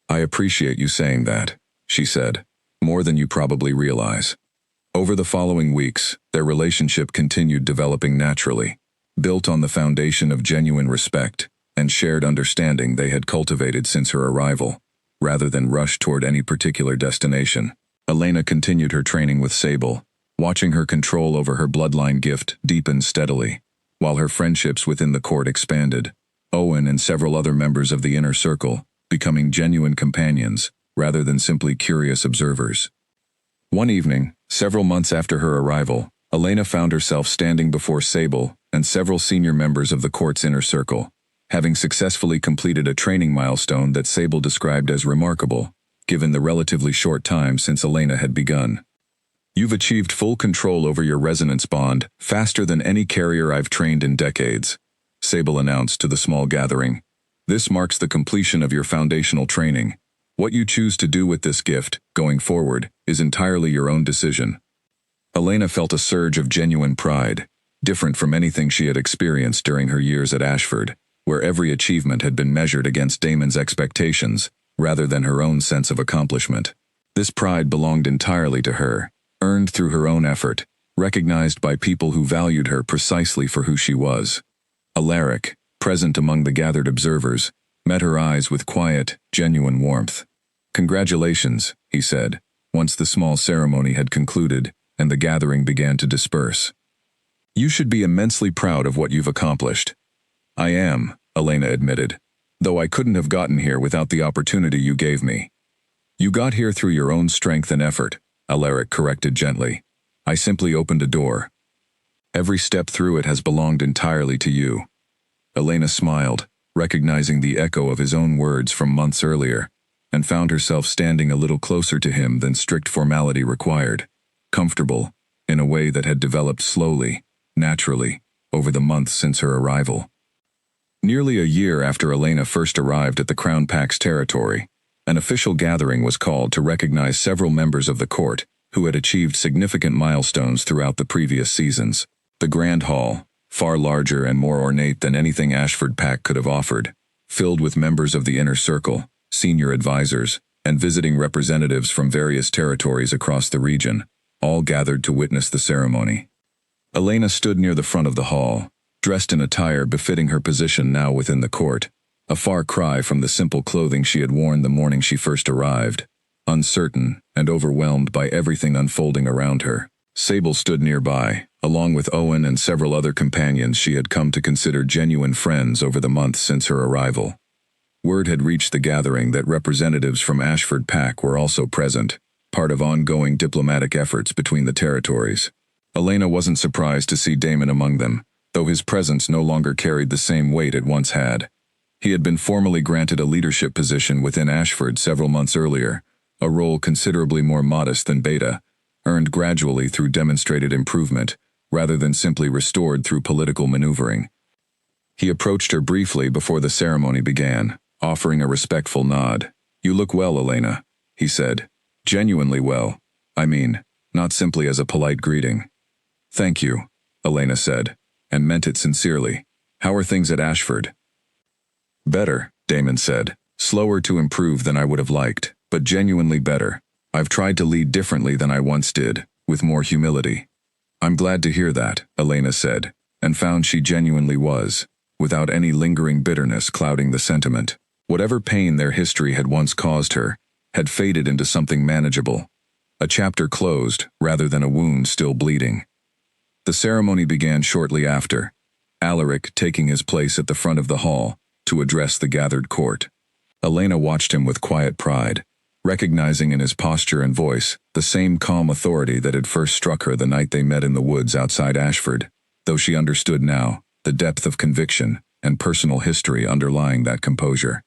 "I appreciate you saying that," she said, "more than you probably realize." Over the following weeks, their relationship continued developing naturally, built on the foundation of genuine respect and shared understanding they had cultivated since her arrival, rather than rush toward any particular destination. Elena continued her training with Sable, watching her control over her bloodline gift deepen steadily, while her friendships within the court expanded, Owen and several other members of the inner circle becoming genuine companions rather than simply curious observers. One evening, several months after her arrival, Elena found herself standing before Sable and several senior members of the court's inner circle, having successfully completed a training milestone that Sable described as remarkable, given the relatively short time since Elena had begun. "You've achieved full control over your resonance bond faster than any carrier I've trained in decades," Sable announced to the small gathering. "This marks the completion of your foundational training. What you choose to do with this gift, going forward, is entirely your own decision." Elena felt a surge of genuine pride, different from anything she had experienced during her years at Ashford, where every achievement had been measured against Damon's expectations, rather than her own sense of accomplishment. This pride belonged entirely to her, earned through her own effort, recognized by people who valued her precisely for who she was. Alaric, present among the gathered observers, met her eyes with quiet, genuine warmth. "Congratulations," he said, once the small ceremony had concluded and the gathering began to disperse. "You should be immensely proud of what you've accomplished." "I am," Elena admitted, "though I couldn't have gotten here without the opportunity you gave me." "You got here through your own strength and effort," Alaric corrected gently. "I simply opened a door. Every step through it has belonged entirely to you." Elena smiled, recognizing the echo of his own words from months earlier, and found herself standing a little closer to him than strict formality required, comfortable, in a way that had developed slowly, naturally, over the months since her arrival. Nearly a year after Elena first arrived at the Crown Pack's territory, an official gathering was called to recognize several members of the court who had achieved significant milestones throughout the previous seasons. The Grand Hall, far larger and more ornate than anything Ashford Pack could have offered, filled with members of the inner circle, senior advisors, and visiting representatives from various territories across the region, all gathered to witness the ceremony. Elena stood near the front of the hall, dressed in attire befitting her position now within the court, a far cry from the simple clothing she had worn the morning she first arrived, uncertain and overwhelmed by everything unfolding around her. Sable stood nearby, along with Owen and several other companions she had come to consider genuine friends over the months since her arrival. Word had reached the gathering that representatives from Ashford Pack were also present, part of ongoing diplomatic efforts between the territories. Elena wasn't surprised to see Damon among them, though his presence no longer carried the same weight it once had. He had been formally granted a leadership position within Ashford several months earlier, a role considerably more modest than Beta, earned gradually through demonstrated improvement, rather than simply restored through political maneuvering. He approached her briefly before the ceremony began, offering a respectful nod. "You look well, Elena," he said. "Genuinely well. I mean, not simply as a polite greeting." "Thank you," Elena said, and meant it sincerely. "How are things at Ashford?" "Better," Damon said. "Slower to improve than I would have liked, but genuinely better. I've tried to lead differently than I once did, with more humility." "I'm glad to hear that," Elena said, and found she genuinely was, without any lingering bitterness clouding the sentiment. Whatever pain their history had once caused her, had faded into something manageable. A chapter closed, rather than a wound still bleeding. The ceremony began shortly after, Alaric taking his place at the front of the hall to address the gathered court. Elena watched him with quiet pride, recognizing in his posture and voice the same calm authority that had first struck her the night they met in the woods outside Ashford, though she understood now the depth of conviction and personal history underlying that composure.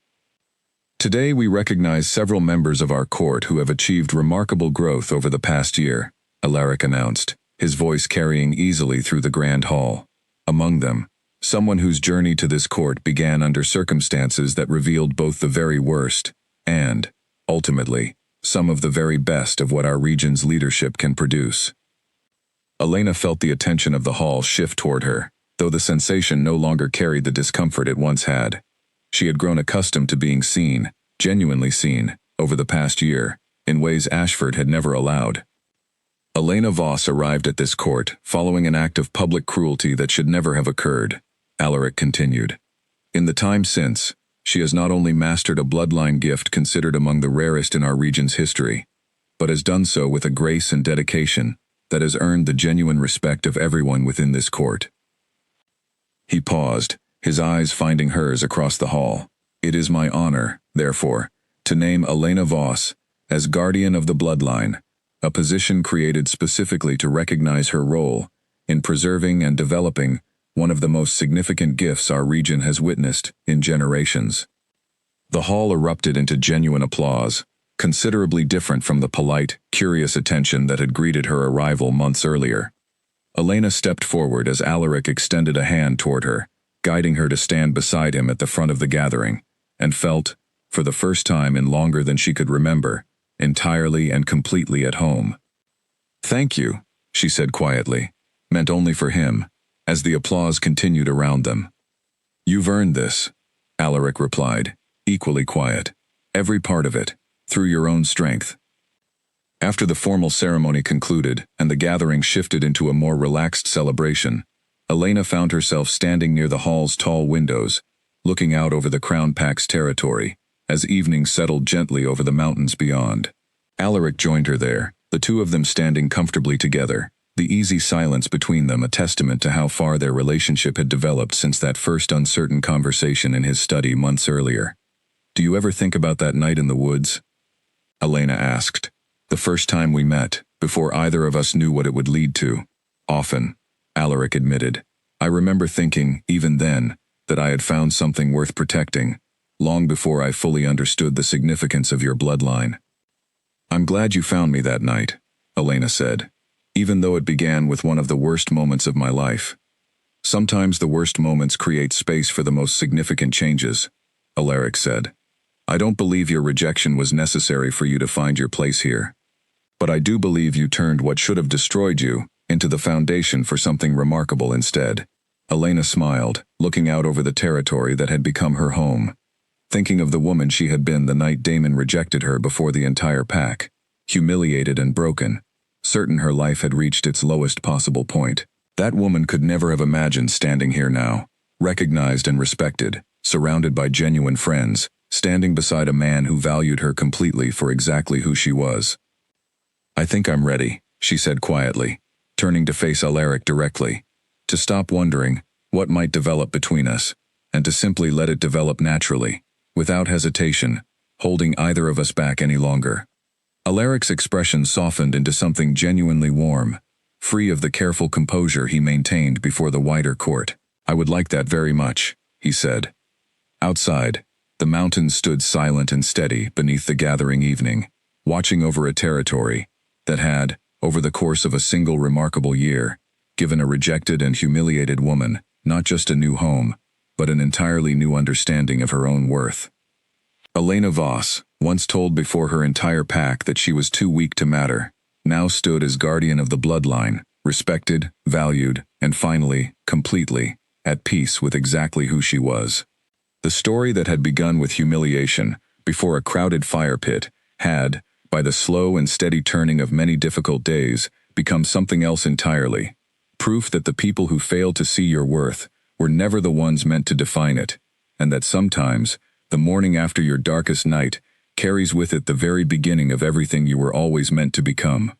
"Today we recognize several members of our court who have achieved remarkable growth over the past year," Alaric announced, his voice carrying easily through the grand hall. "Among them, someone whose journey to this court began under circumstances that revealed both the very worst and, ultimately, some of the very best of what our region's leadership can produce." Elena felt the attention of the hall shift toward her, though the sensation no longer carried the discomfort it once had. She had grown accustomed to being seen, genuinely seen, over the past year, in ways Ashford had never allowed. "Elena Voss arrived at this court following an act of public cruelty that should never have occurred," Alaric continued. "In the time since, she has not only mastered a bloodline gift considered among the rarest in our region's history, but has done so with a grace and dedication that has earned the genuine respect of everyone within this court." He paused, his eyes finding hers across the hall. "It is my honor, therefore, to name Elena Voss as guardian of the bloodline, a position created specifically to recognize her role in preserving and developing one of the most significant gifts our region has witnessed in generations." The hall erupted into genuine applause, considerably different from the polite, curious attention that had greeted her arrival months earlier. Elena stepped forward as Alaric extended a hand toward her, guiding her to stand beside him at the front of the gathering, and felt, for the first time in longer than she could remember, entirely and completely at home. "Thank you," she said quietly, meant only for him, as the applause continued around them. "You've earned this," Alaric replied, equally quiet. "Every part of it, through your own strength." After the formal ceremony concluded and the gathering shifted into a more relaxed celebration, Elena found herself standing near the hall's tall windows, looking out over the Crown Pack's territory, as evening settled gently over the mountains beyond. Alaric joined her there, the two of them standing comfortably together, the easy silence between them a testament to how far their relationship had developed since that first uncertain conversation in his study months earlier. "Do you ever think about that night in the woods?" Elena asked. "The first time we met, before either of us knew what it would lead to." "Often," Alaric admitted. "I remember thinking, even then, that I had found something worth protecting, long before I fully understood the significance of your bloodline." "I'm glad you found me that night," Elena said, "even though it began with one of the worst moments of my life. Sometimes the worst moments create space for the most significant changes," Alaric said. "I don't believe your rejection was necessary for you to find your place here. But I do believe you turned what should have destroyed you into the foundation for something remarkable instead." Elena smiled, looking out over the territory that had become her home, thinking of the woman she had been the night Damon rejected her before the entire pack, humiliated and broken, certain her life had reached its lowest possible point. That woman could never have imagined standing here now, recognized and respected, surrounded by genuine friends, standing beside a man who valued her completely for exactly who she was. "I think I'm ready," she said quietly, turning to face Alaric directly, to stop wondering what might develop between us, and to simply let it develop naturally, without hesitation, holding either of us back any longer. Alaric's expression softened into something genuinely warm, free of the careful composure he maintained before the wider court. "I would like that very much," he said. Outside, the mountains stood silent and steady beneath the gathering evening, watching over a territory that had, over the course of a single remarkable year, given a rejected and humiliated woman not just a new home, but an entirely new understanding of her own worth. Elena Voss, once told before her entire pack that she was too weak to matter, now stood as guardian of the bloodline, respected, valued, and finally, completely, at peace with exactly who she was. The story that had begun with humiliation, before a crowded fire pit, had, by the slow and steady turning of many difficult days, become something else entirely. Proof that the people who failed to see your worth were never the ones meant to define it, and that sometimes, the morning after your darkest night carries with it the very beginning of everything you were always meant to become.